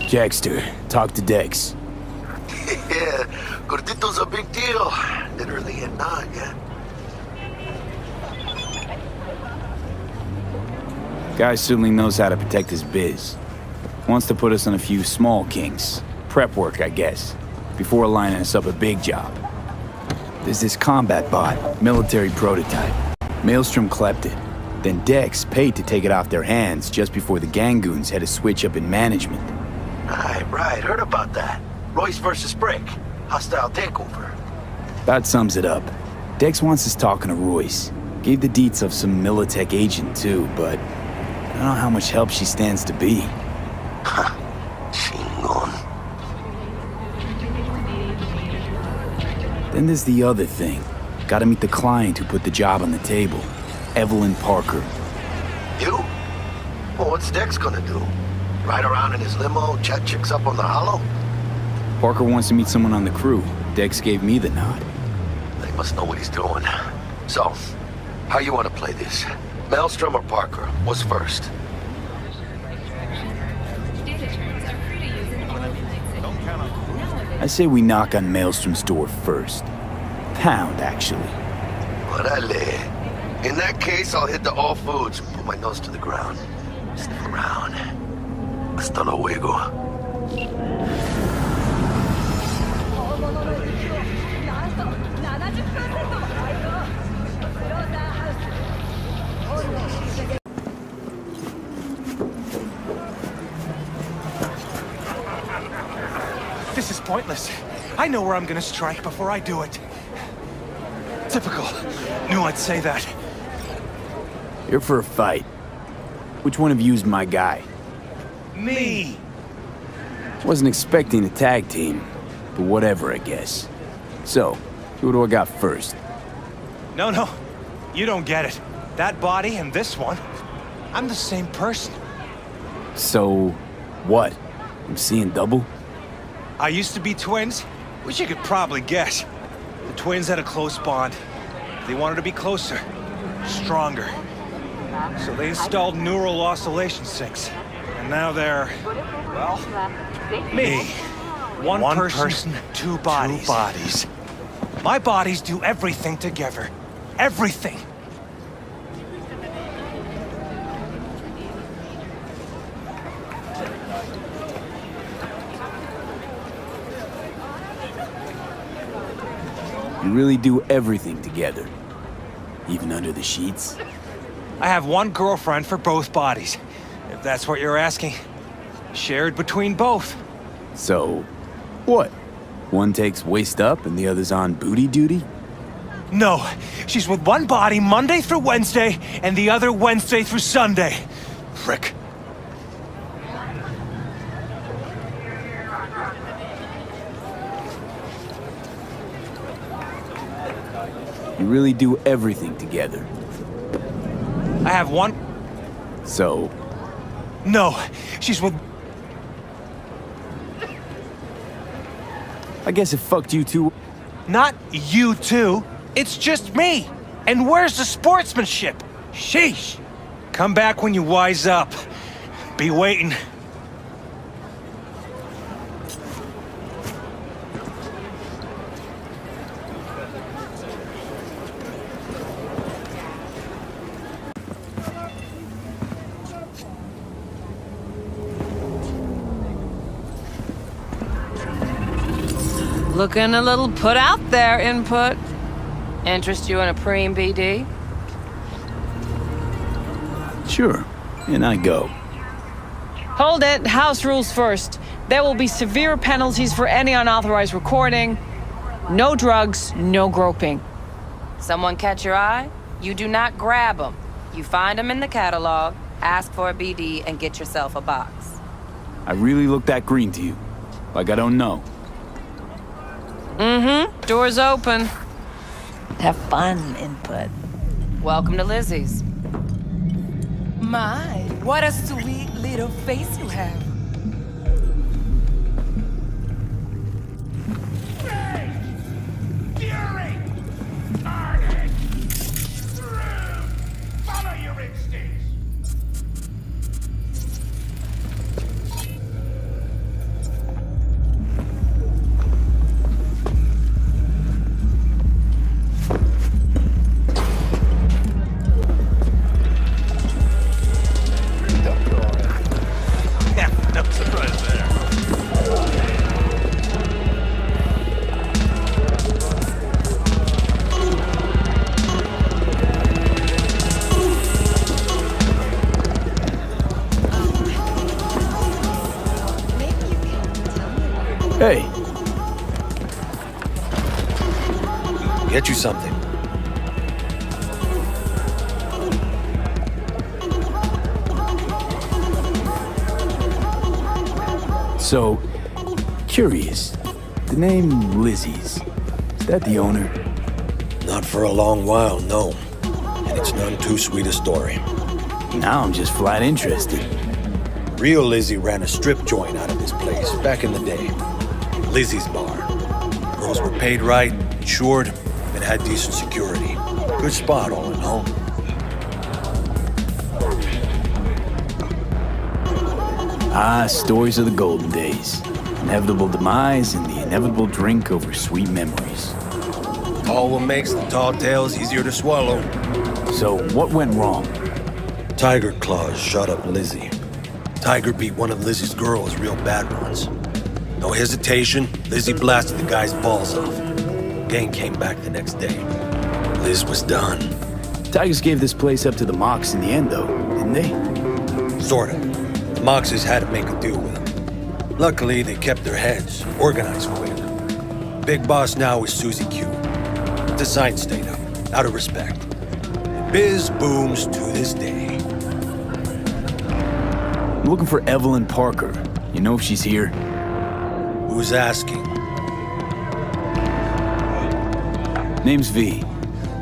Jackster, talk to Dex. Yeah, Gordito's a big deal. Literally a naga. Guy certainly knows how to protect his biz. Wants to put us on a few small kinks. Prep work, I guess, before lining us up a big job. There's this combat bot, military prototype. Maelstrom clept it. Then Dex paid to take it off their hands just before the Gangoons had a switch up in management. Right, heard about that. Royce versus Brick. Hostile takeover. That sums it up. Dex wants us talking to Royce. Gave the deets of some Militech agent too, but I don't know how much help she stands to be. Chingon. Then there's the other thing. Gotta meet the client who put the job on the table. Evelyn Parker. You? Well, what's Dex gonna do? Ride around in his limo, chat chicks up on the hollow? Parker wants to meet someone on the crew. Dex gave me the nod. They must know what he's doing. So, how you want to play this? Maelstrom or Parker? What's first? I say we knock on Maelstrom's door first. Pound, actually. Orale. In that case, I'll hit the All Foods and put my nose to the ground. Sniff around. Hasta luego. This is pointless. I know where I'm gonna strike before I do it. Typical. Knew I'd say that. You're for a fight. Which one of you's my guy? Me! Wasn't expecting a tag team, but whatever, I guess. So, who do I got first? No. You don't get it. That body and this one, I'm the same person. So, what? I'm seeing double? I used to be twins, which you could probably guess. The twins had a close bond. They wanted to be closer, stronger. So they installed neural oscillation sinks. And now they're, well, me. One person, two bodies. My bodies do everything together. Everything. You really do everything together. Even under the sheets? I have one girlfriend for both bodies, if that's what you're asking. Shared between both. So, what? One takes waist up and the other's on booty duty? No, she's with one body Monday through Wednesday, and the other Wednesday through Sunday. Frick. You really do everything together. I have one... So? No, she's with... I guess it fucked you too. Not you two. It's just me. And where's the sportsmanship? Sheesh. Come back when you wise up. Be waiting. Looking a little put out there, Input. Interest you in a preem BD? Sure, and I go. Hold it, house rules first. There will be severe penalties for any unauthorized recording. No drugs, no groping. Someone catch your eye? You do not grab them. You find them in the catalog, ask for a BD, and get yourself a box. I really look that green to you? Like I don't know? Mm-hmm. Door's open. Have fun, Input. Welcome to Lizzie's. My, what a sweet little face you have. Fury! Carnage! Follow your instincts! No surprise there. Hey. Get you something. So, curious. The name Lizzie's. Is that the owner? Not for a long while, no. And it's none too sweet a story. Now I'm just flat interested. Real Lizzie ran a strip joint out of this place back in the day. Lizzie's Bar. Girls were paid right, insured, and had decent security. Good spot, all in all. Ah, stories of the golden days. Inevitable demise and the inevitable drink over sweet memories. All what makes the tall tales easier to swallow. So, what went wrong? Tiger Claws shot up Lizzie. Tiger beat one of Lizzie's girls real bad once. No hesitation, Lizzie blasted the guy's balls off. Gang came back the next day. Liz was done. Tigers gave this place up to the Mox in the end, though, didn't they? Sort of. The Moxes had to make a deal with them. Luckily, they kept their heads, organized quick. Big boss now is Susie Q. The sign stayed up, out of respect. Biz booms to this day. I'm looking for Evelyn Parker. You know if she's here? Who's asking? Name's V.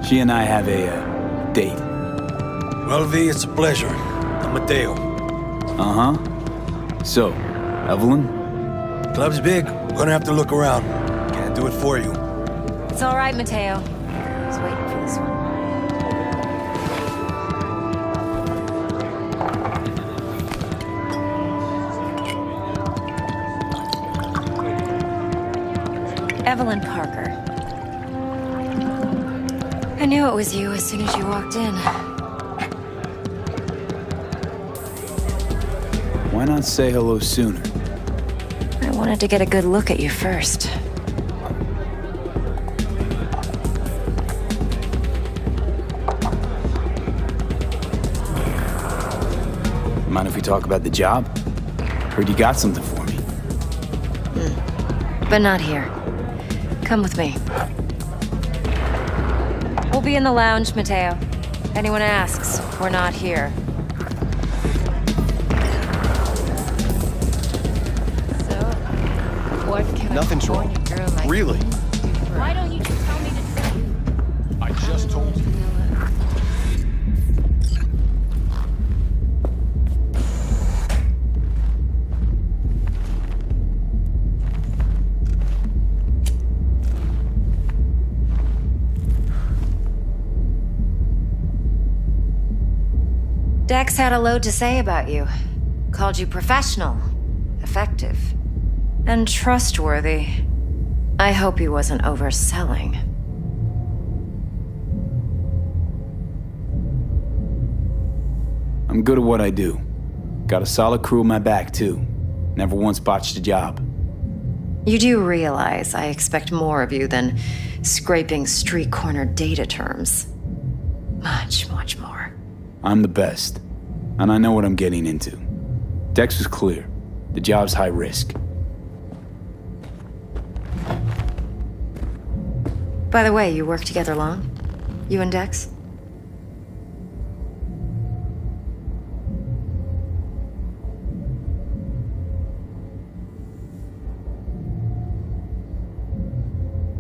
She and I have a, date. Well, V, it's a pleasure. I'm Mateo. Uh-huh. So, Evelyn? Club's big. Gonna have to look around. Can't do it for you. It's all right, Mateo. I was waiting for this one. Evelyn Parker. I knew it was you as soon as you walked in. Why not say hello sooner? I wanted to get a good look at you first. Mind if we talk about the job? Heard you got something for me. But not here. Come with me. We'll be in the lounge, Mateo. Anyone asks, we're not here. What can Nothing's wrong. Girl like Really? Why don't you just tell me to tell you? I just told you. Dex had a load to say about you. Called you professional, effective, and trustworthy. I hope he wasn't overselling. I'm good at what I do. Got a solid crew on my back, too. Never once botched a job. You do realize I expect more of you than scraping street corner data terms. Much, much more. I'm the best, and I know what I'm getting into. Dex was clear. The job's high risk. By the way, you work together long? You and Dex?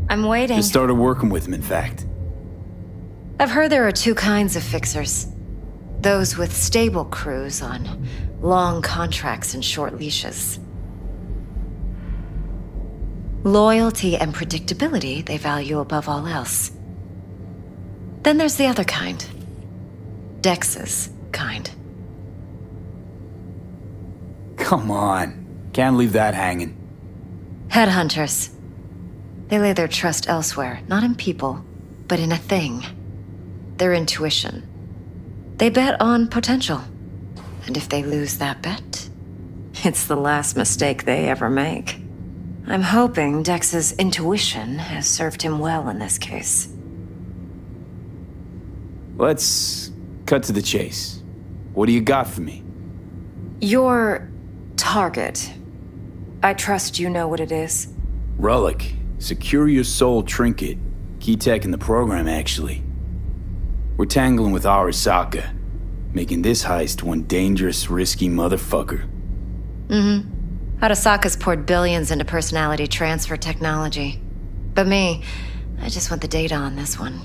I'm waiting. Just started working with him, in fact. I've heard there are two kinds of fixers. Those with stable crews on long contracts and short leashes. Loyalty and predictability they value above all else. Then there's the other kind. Dex's kind. Come on. Can't leave that hanging. Headhunters. They lay their trust elsewhere, not in people, but in a thing. Their intuition. They bet on potential. And if they lose that bet, it's the last mistake they ever make. I'm hoping Dex's intuition has served him well in this case. Let's cut to the chase. What do you got for me? Your target. I trust you know what it is. Relic. Secure your soul trinket. Key tech in the program, actually. We're tangling with Arasaka, making this heist one dangerous, risky motherfucker. Arasaka's poured billions into personality transfer technology. But me, I just want the data on this one.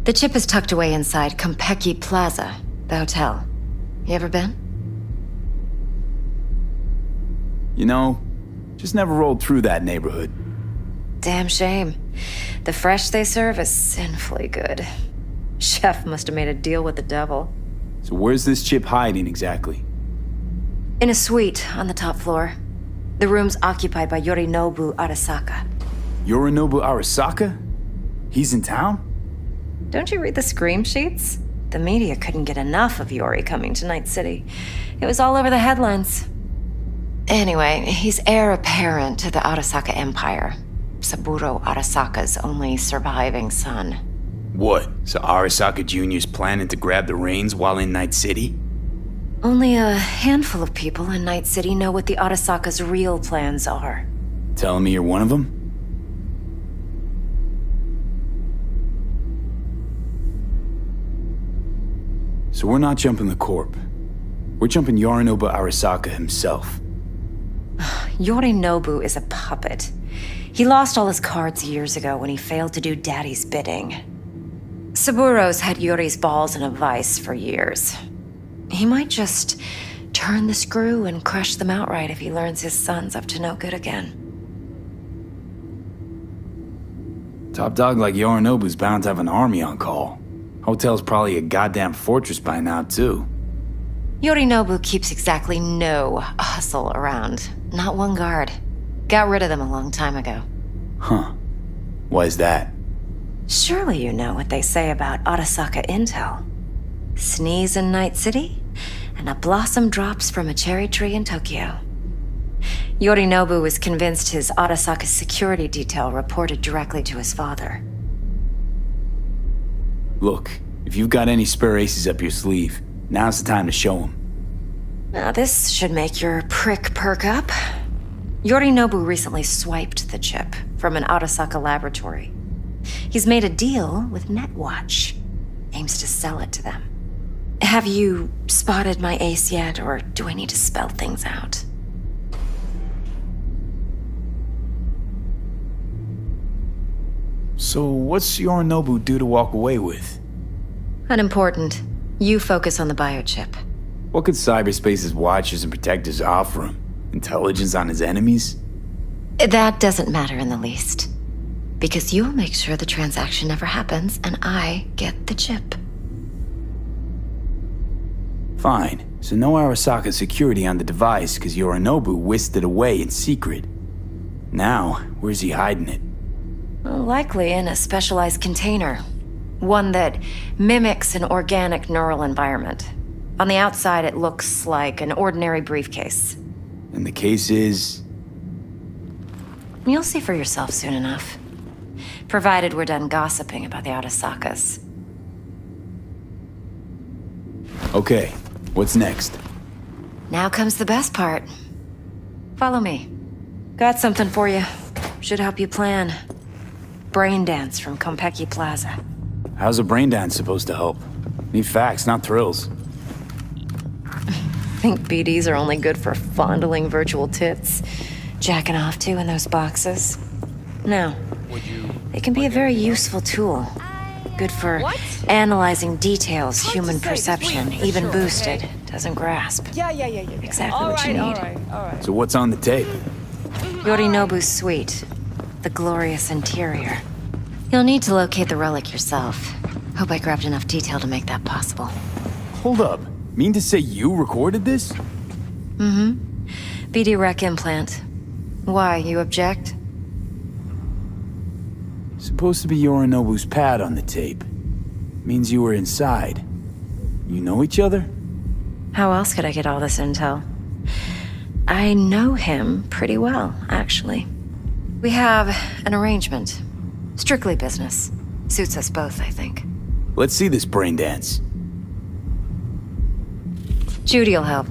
The chip is tucked away inside Kompeki Plaza, the hotel. You ever been? You know, just never rolled through that neighborhood. Damn shame. The fresh they serve is sinfully good. Chef must have made a deal with the devil. So where's this chip hiding exactly? In a suite on the top floor. The room's occupied by Yorinobu Arasaka. Yorinobu Arasaka? He's in town? Don't you read the scream sheets? The media couldn't get enough of Yori coming to Night City. It was all over the headlines. Anyway, he's heir apparent to the Arasaka Empire. Saburo Arasaka's only surviving son. What? So Arasaka Jr.'s planning to grab the reins while in Night City? Only a handful of people in Night City know what the Arasaka's real plans are. Telling me you're one of them? So we're not jumping the Corp. We're jumping Yorinobu Arasaka himself. Yorinobu is a puppet. He lost all his cards years ago when he failed to do Daddy's bidding. Saburo's had Yori's balls in a vice for years. He might just turn the screw and crush them outright if he learns his son's up to no good again. Top dog like Yorinobu's bound to have an army on call. Hotel's probably a goddamn fortress by now, too. Yorinobu keeps exactly no hustle around. Not one guard. Got rid of them a long time ago. Huh. Why is that? Surely you know what they say about Arasaka intel. Sneeze in Night City, and a blossom drops from a cherry tree in Tokyo. Yorinobu was convinced his Arasaka security detail reported directly to his father. Look, if you've got any spare aces up your sleeve, now's the time to show them. Now this should make your prick perk up. Yorinobu recently swiped the chip from an Arasaka laboratory. He's made a deal with Netwatch. Aims to sell it to them. Have you spotted my ace yet, or do I need to spell things out? So what's Yorinobu due to walk away with? Unimportant. You focus on the biochip. What could cyberspace's watchers and protectors offer him? Intelligence on his enemies? That doesn't matter in the least. Because you'll make sure the transaction never happens, and I get the chip. Fine. So no Arasaka security on the device because Yorinobu whisked it away in secret. Now, where's he hiding it? Well, likely in a specialized container. One that mimics an organic neural environment. On the outside, it looks like an ordinary briefcase. And the case is... You'll see for yourself soon enough. Provided we're done gossiping about the Arasakas. Okay, what's next? Now comes the best part. Follow me. Got something for you. Should help you plan. Brain dance from Konpeki Plaza. How's a brain dance supposed to help? Need facts, not thrills. Think BDs are only good for fondling virtual tits, jacking off to in those boxes? No. They can be a very useful tool. Good for analyzing details human perception, even boosted, doesn't grasp. Yeah. Exactly what you need. So what's on the tape? Yorinobu's suite. The glorious interior. You'll need to locate the relic yourself. Hope I grabbed enough detail to make that possible. Hold up. Mean to say you recorded this? Mm-hmm. BD Rec implant. Why, you object? Supposed to be Yorinobu's pad on the tape. Means you were inside. You know each other? How else could I get all this intel? I know him pretty well, actually. We have an arrangement. Strictly business. Suits us both, I think. Let's see this brain dance. Judy'll help.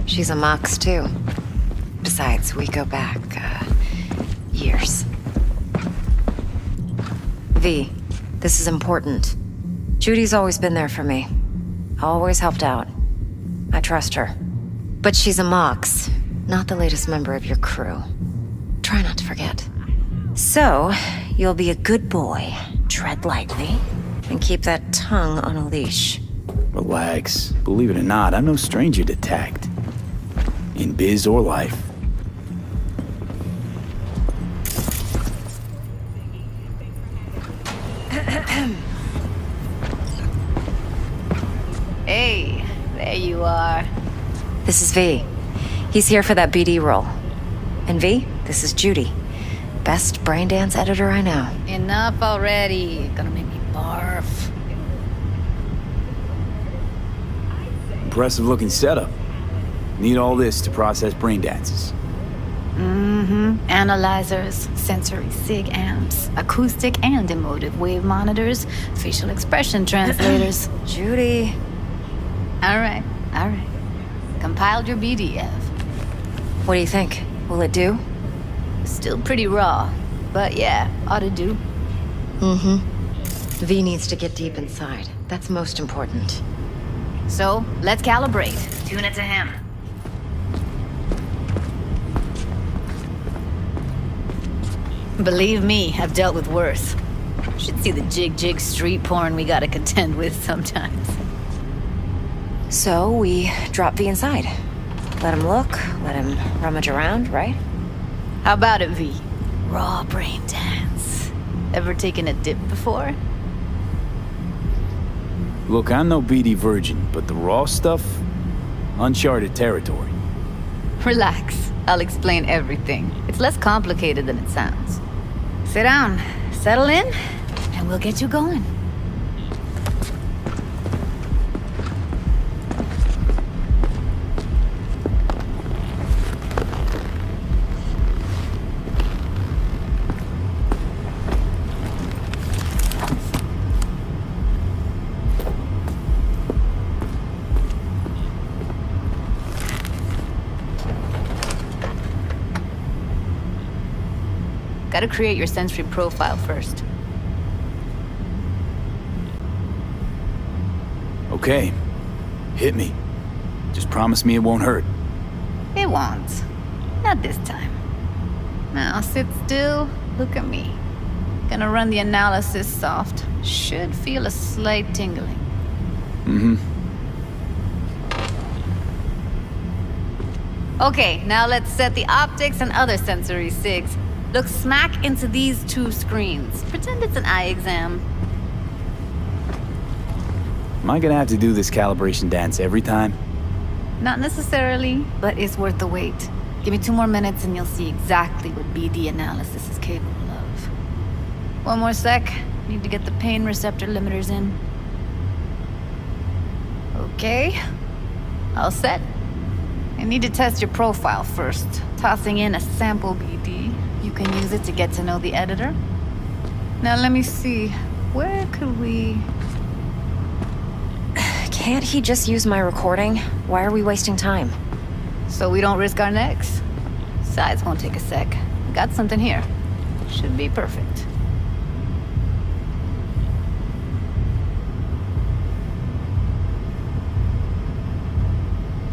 She's a Mox, too. Besides, we go back, years. V, this is important. Judy's always been there for me. Always helped out. I trust her. But she's a Mox, not the latest member of your crew. Try not to forget. So, you'll be a good boy, tread lightly, and keep that tongue on a leash. Relax. Believe it or not, I'm no stranger to tact. In biz or life. Hey, there you are. This is V. He's here for that BD role. And V, this is Judy. Best brain dance editor I know. Enough already. Gonna make me barf. Impressive looking setup. Need all this to process brain dances. Mm-hmm. Analyzers, sensory sig amps, acoustic and emotive wave monitors, facial expression translators. Judy. All right. Compiled your BDF. What do you think? Will it do? Still pretty raw, but yeah, ought to do. Mm-hmm. V needs to get deep inside. That's most important. So, let's calibrate. Tune it to him. Believe me, I've dealt with worse. Should see the jig street porn we gotta contend with sometimes. So, we drop V inside. Let him look, let him rummage around, right? How about it, V? Raw brain dance. Ever taken a dip before? Look, I'm no BD virgin, but the raw stuff? Uncharted territory. Relax. I'll explain everything. It's less complicated than it sounds. Sit down. Settle in, and we'll get you going. Gotta create your sensory profile first. Okay. Hit me. Just promise me it won't hurt. It won't. Not this time. Now sit still, look at me. Gonna run the analysis soft. Should feel a slight tingling. Mm-hmm. Okay, now let's set the optics and other sensory sigs. Look smack into these two screens. Pretend it's an eye exam. Am I gonna have to do this calibration dance every time? Not necessarily, but it's worth the wait. Give me 2 more minutes and you'll see exactly what BD analysis is capable of. 1 more sec. Need to get the pain receptor limiters in. Okay. All set. I need to test your profile first. Tossing in a sample BD. You can use it to get to know the editor. Now let me see. Where could we... Can't he just use my recording? Why are we wasting time? So we don't risk our necks. Sides won't take a sec. Got something here. Should be perfect.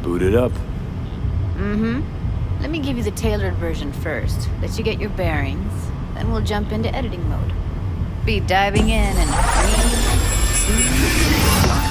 Boot it up. Mm-hmm. Let me give you the tailored version first. Let you get your bearings. Then we'll jump into editing mode. Be diving in in 3, 2...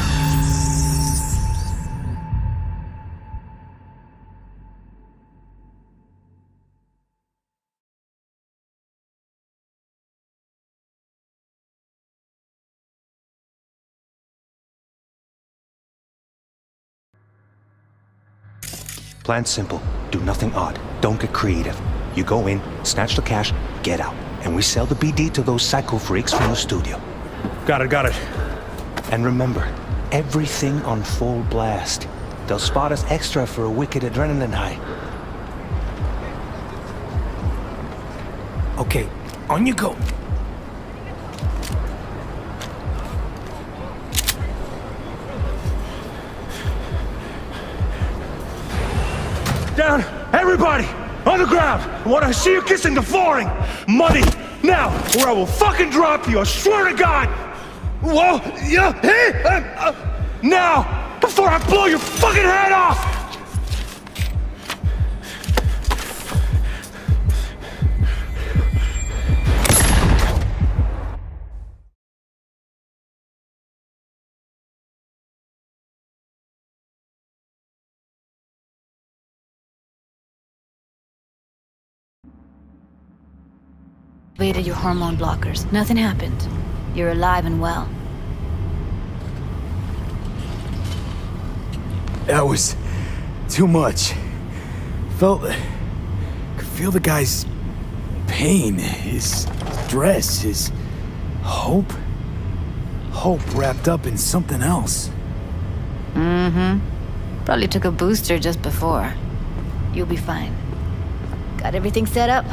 Plan's simple. Do nothing odd. Don't get creative. You go in, snatch the cash, get out. And we sell the BD to those psycho freaks from the studio. Got it. And remember, everything on full blast. They'll spot us extra for a wicked adrenaline high. Okay, on you go. Down! Everybody! On the ground! I want to see you kissing the flooring! Muddy! Now! Or I will fucking drop you, I swear to God! Whoa! Yeah! Hey! Now! Before I blow your fucking head off! Activated your hormone blockers. Nothing happened. You're alive and well. That was too much. Could feel the guy's pain, his stress, his hope. Hope wrapped up in something else. Mm-hmm. Probably took a booster just before. You'll be fine. Got everything set up?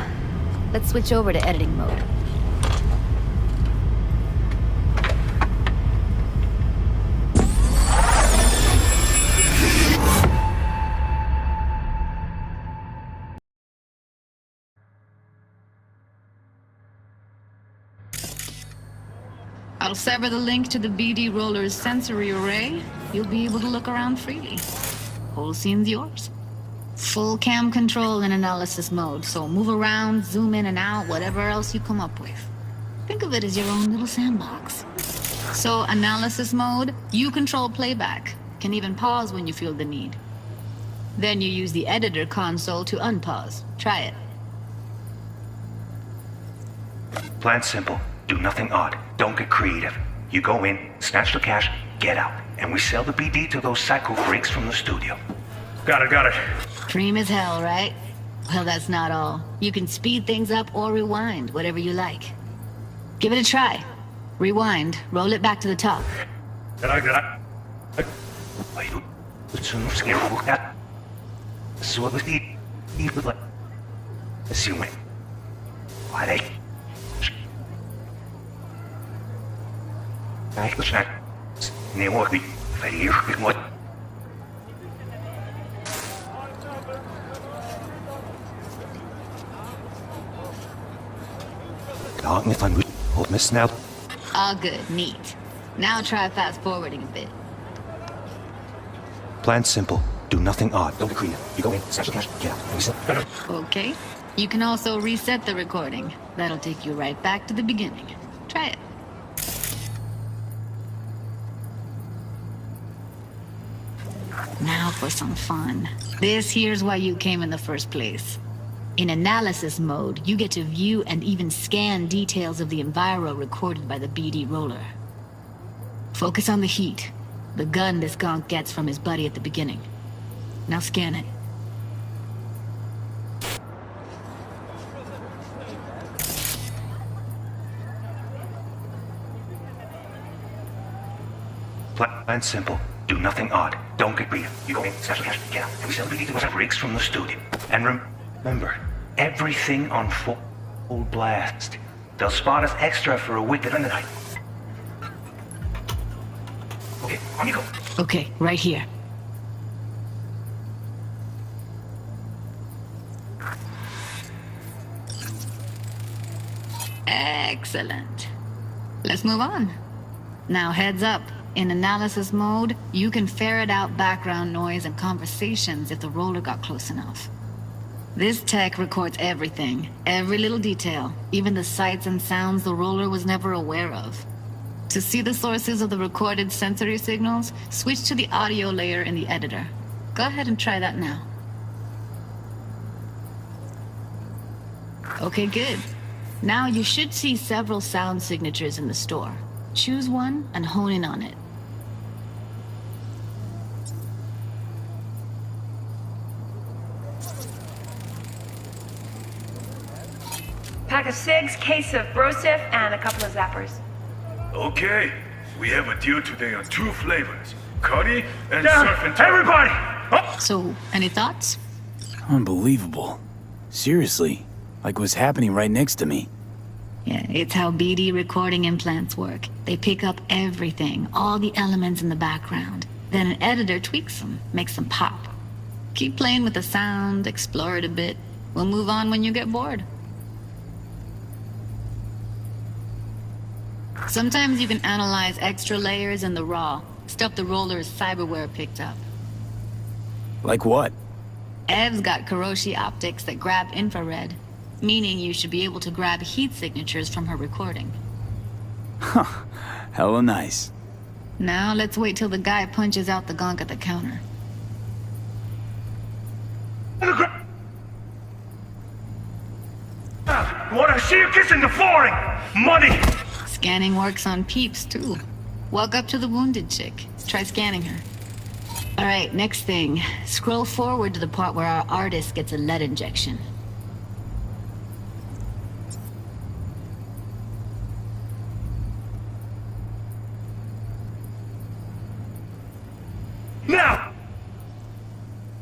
Let's switch over to editing mode. I'll sever the link to the BD Roller's sensory array. You'll be able to look around freely. Whole scene's yours. Full cam control in analysis mode, so move around, zoom in and out, whatever else you come up with. Think of it as your own little sandbox. So analysis mode, you control playback. Can even pause when you feel the need. Then you use the editor console to unpause. Try it. Plan's simple. Do nothing odd. Don't get creative. You go in, snatch the cash, get out. And we sell the BD to those psycho freaks from the studio. Got it. Dream as hell, right? Well, that's not all. You can speed things up or rewind, whatever you like. Give it a try. Rewind, roll it back to the top. All good, neat. Now try fast forwarding a bit. Plan simple. Do nothing odd. Don't agree. You go in, snatch the cash, get out. Okay. You can also reset the recording. That'll take you right back to the beginning. Try it. Now for some fun. This here's why you came in the first place. In analysis mode, you get to view and even scan details of the enviro recorded by the BD roller. Focus on the heat, the gun this gonk gets from his buddy at the beginning. Now scan it. Plan simple. Do nothing odd. Don't get greedy. You go in, snatch the cash, get out. We sell BD to rigs from the studio. And remember, everything on full blast. They'll spot us extra for a week in the night. Okay, on you go. Okay, right here. Excellent. Let's move on. Now heads up. In analysis mode, you can ferret out background noise and conversations if the roller got close enough. This tech records everything, every little detail, even the sights and sounds the roller was never aware of. To see the sources of the recorded sensory signals, switch to the audio layer in the editor. Go ahead and try that now. Okay, good. Now you should see several sound signatures in the store. Choose one and hone in on it. Pack of cigs, case of Brosif, and a couple of zappers. Okay, we have a deal today on 2 flavors. Curry and surf and turf. Everybody! So, any thoughts? Unbelievable. Seriously, like what's happening right next to me. Yeah, it's how BD recording implants work. They pick up everything, all the elements in the background. Then an editor tweaks them, makes them pop. Keep playing with the sound, explore it a bit. We'll move on when you get bored. Sometimes you can analyze extra layers in the raw, stuff the roller's cyberware picked up. Like what? Ev's got Kiroshi optics that grab infrared, meaning you should be able to grab heat signatures from her recording. Huh. Hella nice. Now let's wait till the guy punches out the gonk at the counter. What I see you kissing the flooring! Money! Scanning works on peeps, too. Walk up to the wounded chick. Try scanning her. Alright, next thing. Scroll forward to the part where our artist gets a lead injection. Now!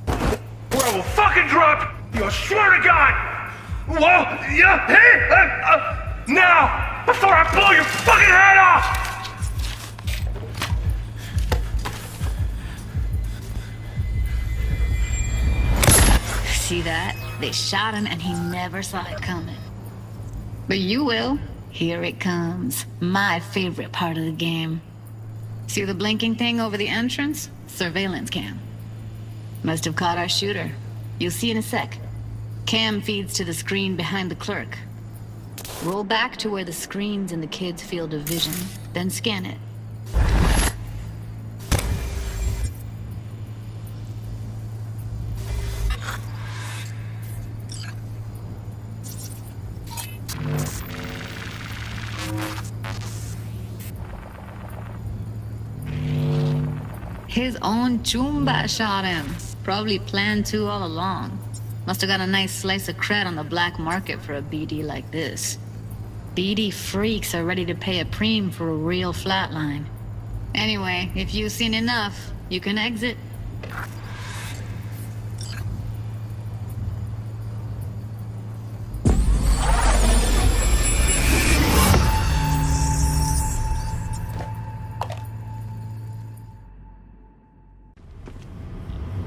Or I will fucking drop you, I swear to God! Whoa! Yeah! Hey! Now! Before I blow your fucking head off! See that? They shot him and he never saw it coming. But you will. Here it comes. My favorite part of the game. See the blinking thing over the entrance? Surveillance cam. Must have caught our shooter. You'll see in a sec. Cam feeds to the screen behind the clerk. Roll back to where the screen's in the kid's field of vision, then scan it. His own Chumba shot him. Probably planned to all along. Must have got a nice slice of cred on the black market for a BD like this. BD freaks are ready to pay a preem for a real flatline. Anyway, if you've seen enough, you can exit.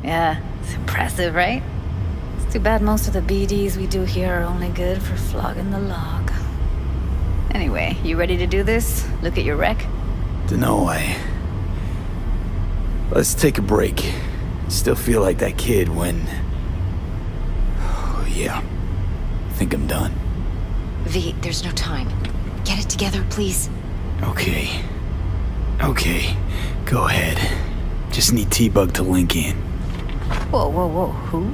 Yeah, it's impressive, right? It's too bad most of the BDs we do here are only good for flogging the log. Anyway, you ready to do this? Look at your wreck? Dunno, Let's take a break. Still feel like that kid when... Oh, yeah. Think I'm done. V, there's no time. Get it together, please. Okay. Go ahead. Just need T-Bug to link in. Whoa, who?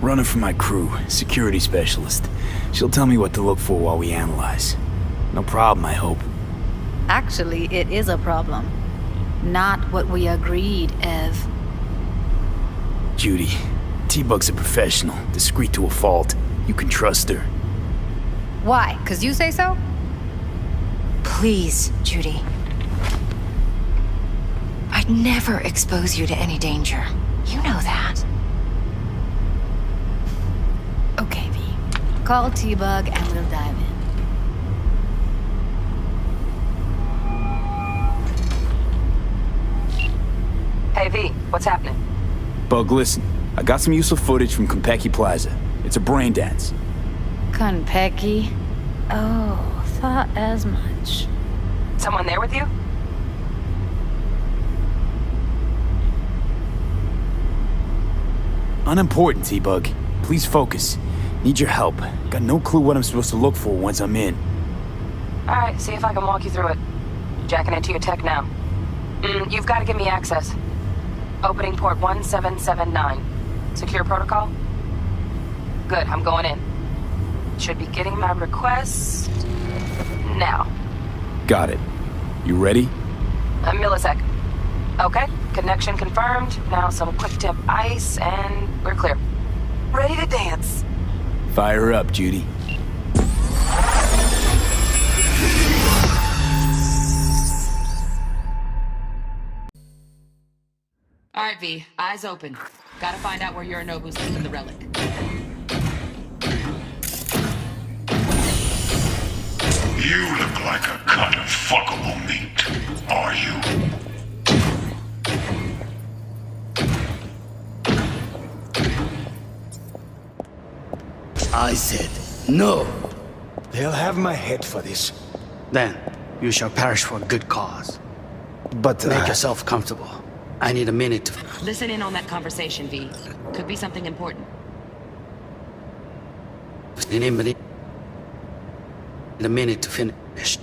Running for my crew, security specialist. She'll tell me what to look for while we analyze. No problem, I hope. Actually, it is a problem. Not what we agreed, Ev. Judy, T-Bug's a professional, discreet to a fault. You can trust her. Why? 'Cause you say so? Please, Judy. I'd never expose you to any danger. You know that. Okay, V. Call T-Bug and we'll dive in. Hey, V, what's happening? Bug, listen. I got some useful footage from Konpeki Plaza. It's a brain dance. Konpeki? Oh, thought as much. Someone there with you? Unimportant, T-Bug. Please focus. Need your help. Got no clue what I'm supposed to look for once I'm in. Alright, see if I can walk you through it. Jacking into your tech now. You've got to give me access. Opening port 1779. Secure protocol? Good, I'm going in. Should be getting my request... now. Got it. You ready? A millisec. Okay, connection confirmed. Now some quick tip ice, and we're clear. Ready to dance. Fire up, Judy. All right, V. Eyes open. Gotta find out where Yorinobu's keeping the relic. You look like a cut of fuckable meat, are you? I said no. They'll have my head for this. Then you shall perish for a good cause. But make yourself comfortable. I need a minute to... Listen in on that conversation, V. Could be something important. Need a minute to finish.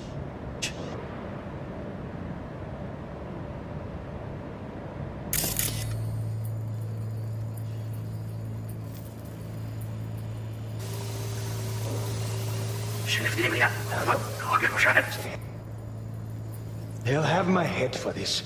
They'll have my head for this.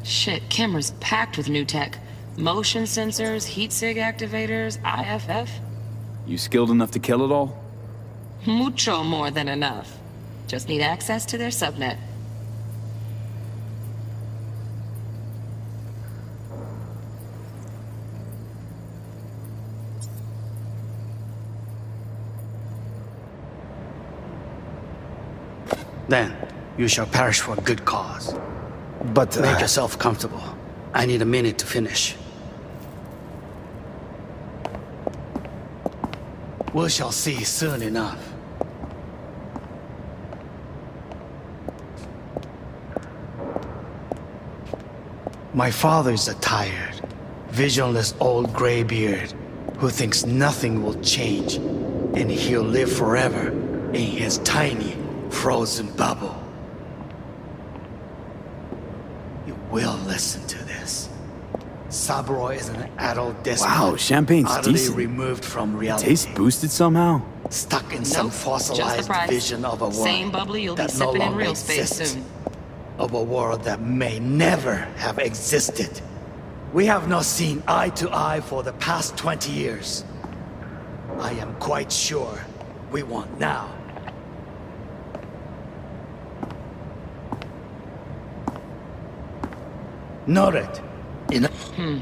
Shit, camera's packed with new tech. Motion sensors, heat sig activators, IFF. You skilled enough to kill it all? Mucho more than enough. Just need access to their subnet. Then you shall perish for a good cause. But make yourself comfortable. I need a minute to finish. We shall see soon enough. My father's a tired, visionless old graybeard who thinks nothing will change and he'll live forever in his tiny, frozen bubble. will listen to this. Saburo is an adult despot. Wow, champagne's utterly decent. removed from reality. Taste boosted somehow? Stuck in some Just the fossilized price. vision of a world Same bubbly you'll be that no sipping in longer real space exists. soon. Of a world that may never have existed. We have not seen eye to eye for the past 20 years. I am quite sure we want now. Noted.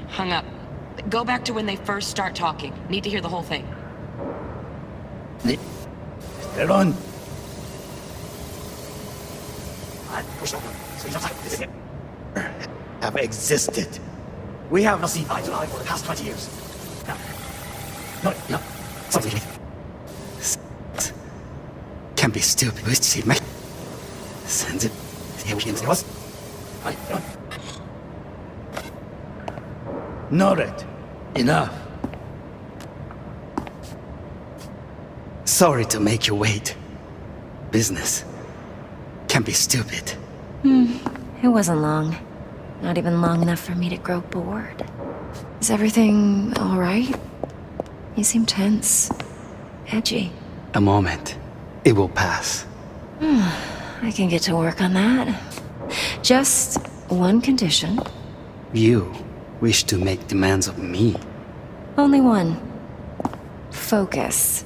Hung up. Go back to when they first start talking. Need to hear the whole thing. Ron. Have existed. We have not seen eye to eye for the past 20 years. No. Can be stupid. We see me. Sends it. Here we was. Noted. Enough. Sorry to make you wait. Business can be stupid. It wasn't long. Not even long enough for me to grow bored. Is everything all right? You seem tense. Edgy. A moment. It will pass. I can get to work on that. Just one condition. You wish to make demands of me. Only one. Focus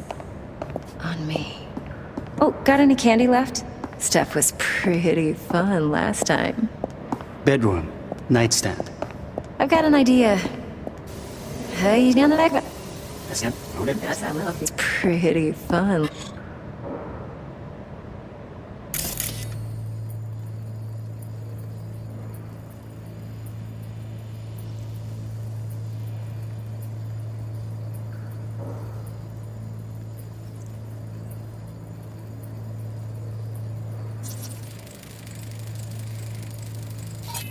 on me. Oh, got any candy left? Stuff was pretty fun last time. Bedroom. Nightstand. I've got an idea. Hey, down the back. Pretty fun.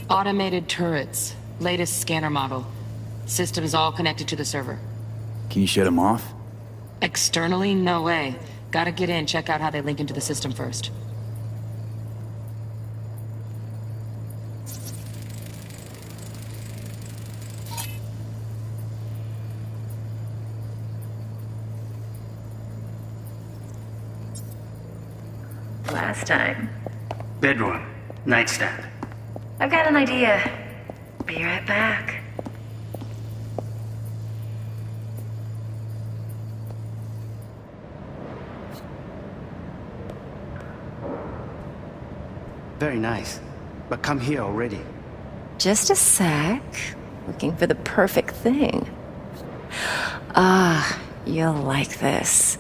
Automated turrets. Latest scanner model. Systems all connected to the server. Can you shut them off? Externally, no way. Gotta get in, check out how they link into the system first. Last time. Bedroom. Nightstand. I've got an idea. Be right back. Very nice. But come here already. Just a sec. Looking for the perfect thing. You'll like this.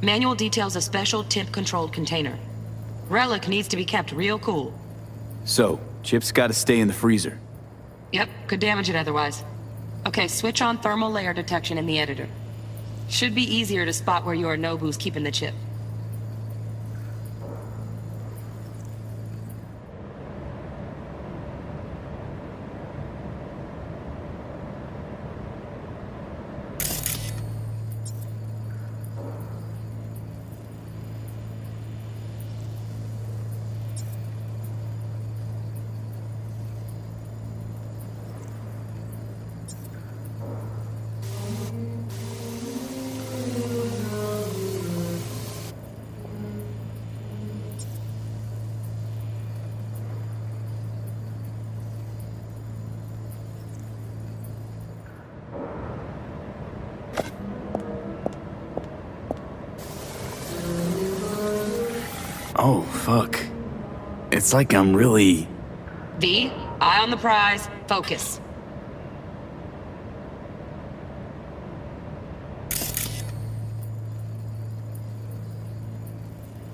Manual details a special temp-controlled container. Relic needs to be kept real cool. So, chips gotta stay in the freezer. Yep, could damage it otherwise. Okay, switch on thermal layer detection in the editor. Should be easier to spot where Yorinobu's keeping the chip. Oh, fuck. It's like I'm really... V, eye on the prize, focus.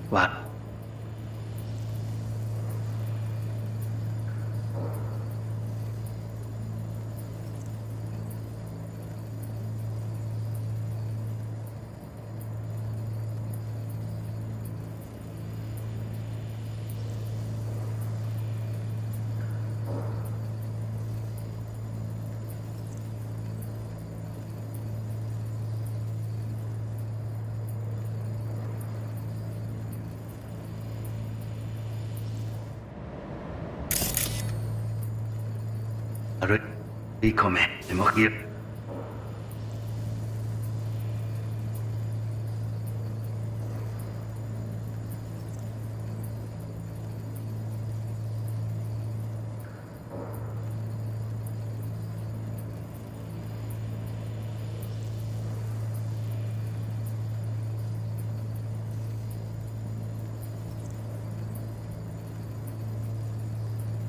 What? い米もぎ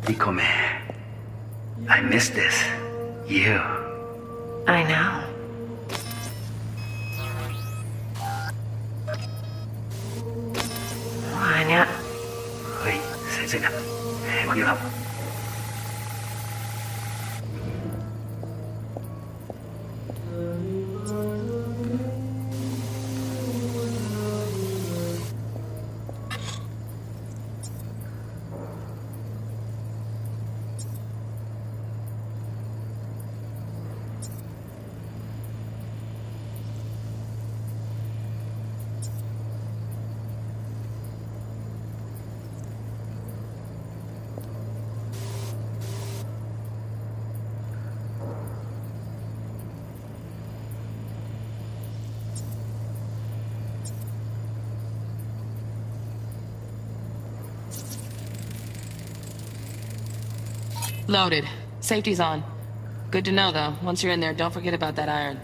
Ikome, I miss this. You. I know. Wanya. Wait, say that. What you up? Loaded. Safety's on. Good to know, though. Once you're in there, don't forget about that iron.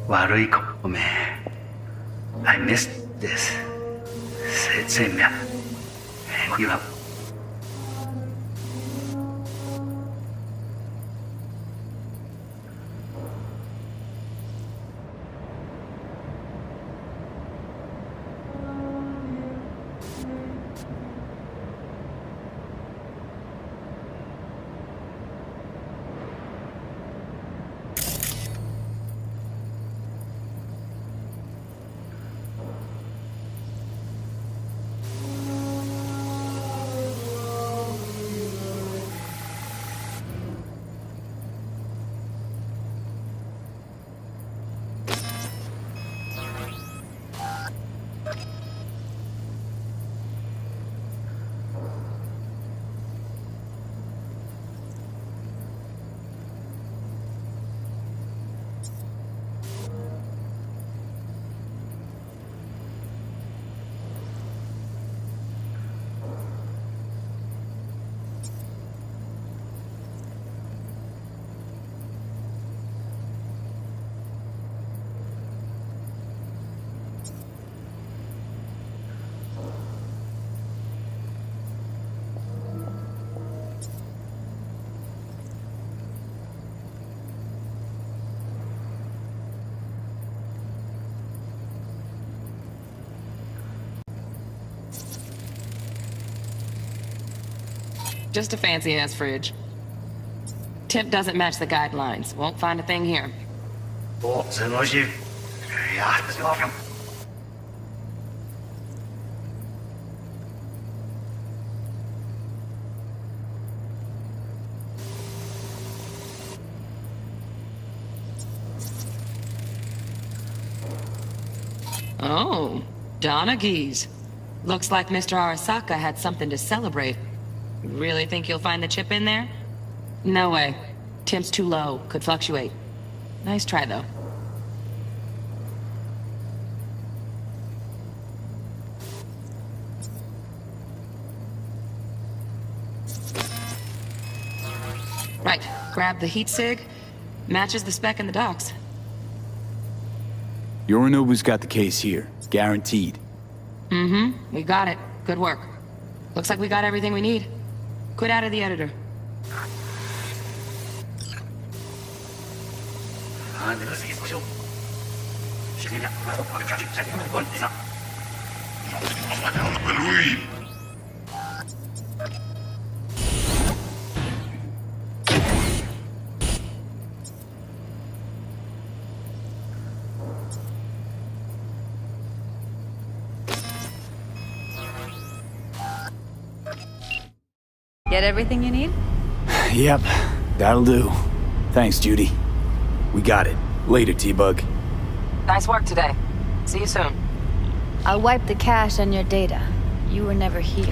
Warui kome. I missed this. Say me. What you up? Just a fancy-ass fridge. Temp doesn't match the guidelines. Won't find a thing here. Oh, Zenoji. Yeah, it's welcome. Oh, Donaghys. Looks like Mr. Arasaka had something to celebrate. Really think you'll find the chip in there? No way. Temp's too low. Could fluctuate. Nice try, though. Right. Grab the heat sig. Matches the spec in the docks. Yorinobu's got the case here. Guaranteed. Mm-hmm. We got it. Good work. Looks like we got everything we need. Quit out of the editor. Get everything you need? Yep, that'll do. Thanks, Judy. We got it. Later, T-Bug. Nice work today. See you soon. I'll wipe the cache on your data. You were never here.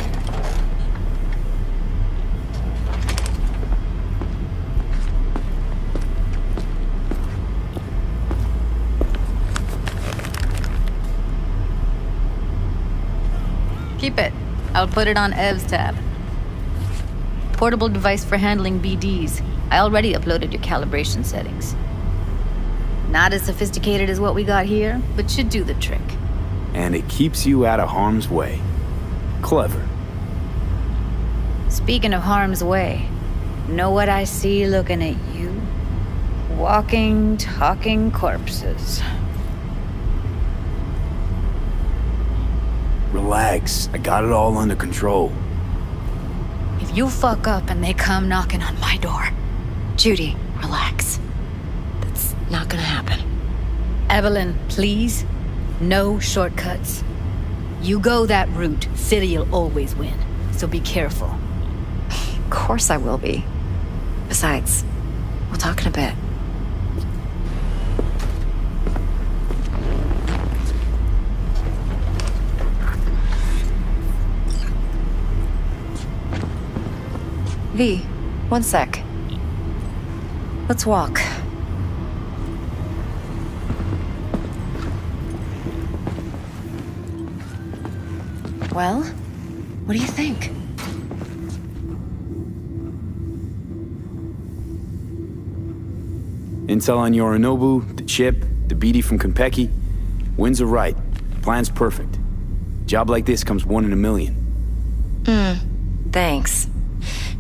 Keep it. I'll put it on Ev's tab. Portable device for handling BDs. I already uploaded your calibration settings. Not as sophisticated as what we got here, but should do the trick. And it keeps you out of harm's way. Clever. Speaking of harm's way, know what I see looking at you? Walking, talking corpses. Relax. I got it all under control. If you fuck up and they come knocking on my door... Judy, relax. That's not gonna happen. Evelyn, please. No shortcuts. You go that route, City'll always win. So be careful. Of course I will be. Besides, we'll talk in a bit. V, one sec. Let's walk. Well, what do you think? Intel on Yorinobu, the chip, the BD from Konpeki. Winds are right. Plan's perfect. Job like this comes 1 in a million. Thanks.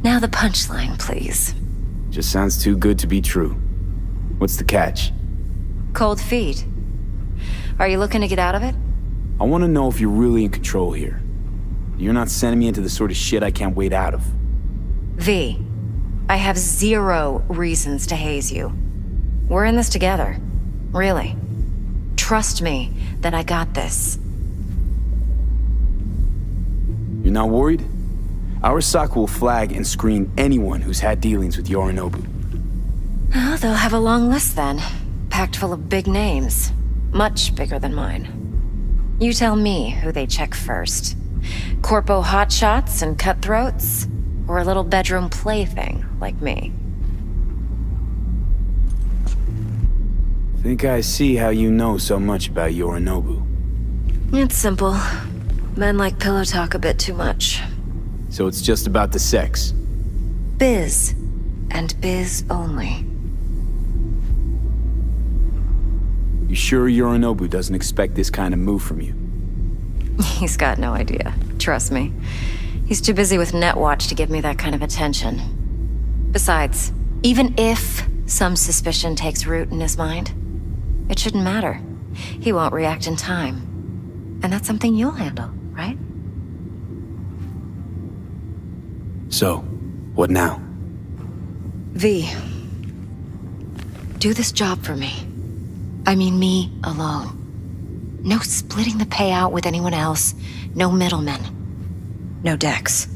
Now the punchline, please. Just sounds too good to be true. What's the catch? Cold feet. Are you looking to get out of it? I want to know if you're really in control here. You're not sending me into the sort of shit I can't wait out of. V, I have 0 reasons to haze you. We're in this together. Really. Trust me that I got this. You're not worried? Arasaka will flag and screen anyone who's had dealings with Yorinobu. Oh, they'll have a long list then. Packed full of big names. Much bigger than mine. You tell me who they check first. Corpo hotshots and cutthroats? Or a little bedroom plaything like me? Think I see how you know so much about Yorinobu. It's simple. Men like pillow talk a bit too much. So it's just about the sex? Biz. And biz only. You sure Yorinobu doesn't expect this kind of move from you? He's got no idea. Trust me. He's too busy with Netwatch to give me that kind of attention. Besides, even if some suspicion takes root in his mind, it shouldn't matter. He won't react in time. And that's something you'll handle, right? So, what now? V. Do this job for me. I mean me alone. No splitting the payout with anyone else. No middlemen. No Dex.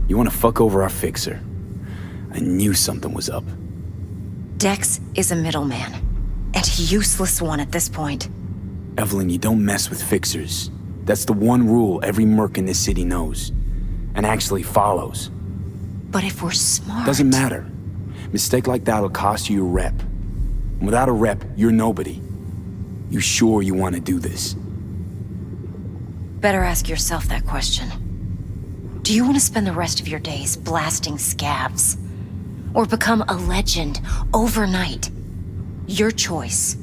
You want to fuck over our fixer? I knew something was up. Dex is a middleman. And a useless one at this point. Evelyn, you don't mess with fixers. That's the one rule every merc in this city knows. And actually follows. But if we're smart... Doesn't matter. Mistake like that'll cost you your rep. And without a rep, you're nobody. You sure you want to do this? Better ask yourself that question. Do you want to spend the rest of your days blasting scavs? Or become a legend overnight? Your choice.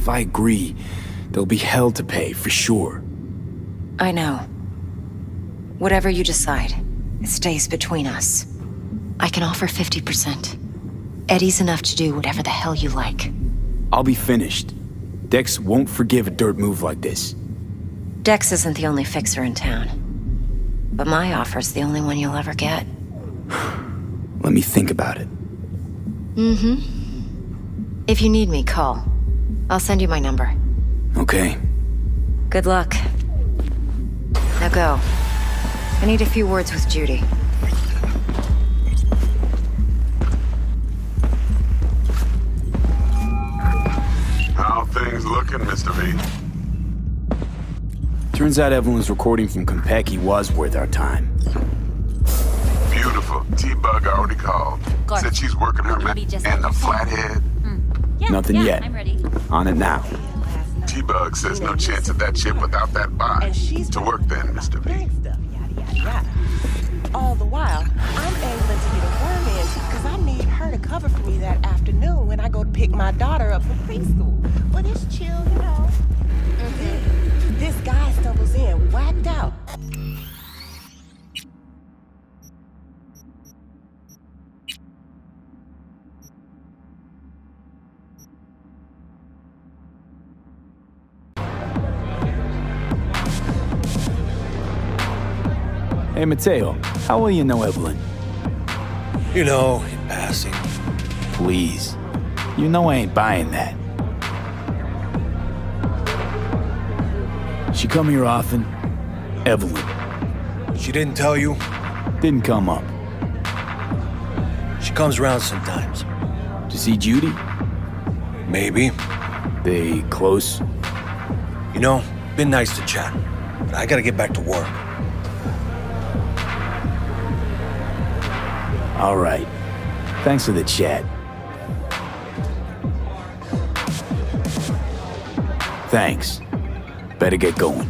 If I agree, there'll be hell to pay, for sure. I know. Whatever you decide, it stays between us. I can offer 50%. Eddie's enough to do whatever the hell you like. I'll be finished. Dex won't forgive a dirt move like this. Dex isn't the only fixer in town. But my offer's the only one you'll ever get. Let me think about it. Mm-hmm. If you need me, call. I'll send you my number. Okay. Good luck. Now go. I need a few words with Judy. How things looking, Mr. V? Turns out Evelyn's recording from Konpeki was worth our time. Beautiful. T-Bug already called. Said she's working her and the flathead. Nothing yet. I'm ready. On it now. T-Bug says no chance of that ship without that body. To work then, Mr. V. All the while, I'm angling to get a worm in because I need her to cover for me that afternoon when I go to pick my daughter up from preschool. But it's chill, you know. This guy stumbles in, whacked out. Hey, Mateo, how well you know Evelyn? You know, in passing. Please. You know I ain't buying that. She come here often? Evelyn. She didn't tell you? Didn't come up. She comes around sometimes. To see Judy? Maybe. They close? You know, been nice to chat, but I gotta get back to work. All right. Thanks for the chat. Thanks. Better get going.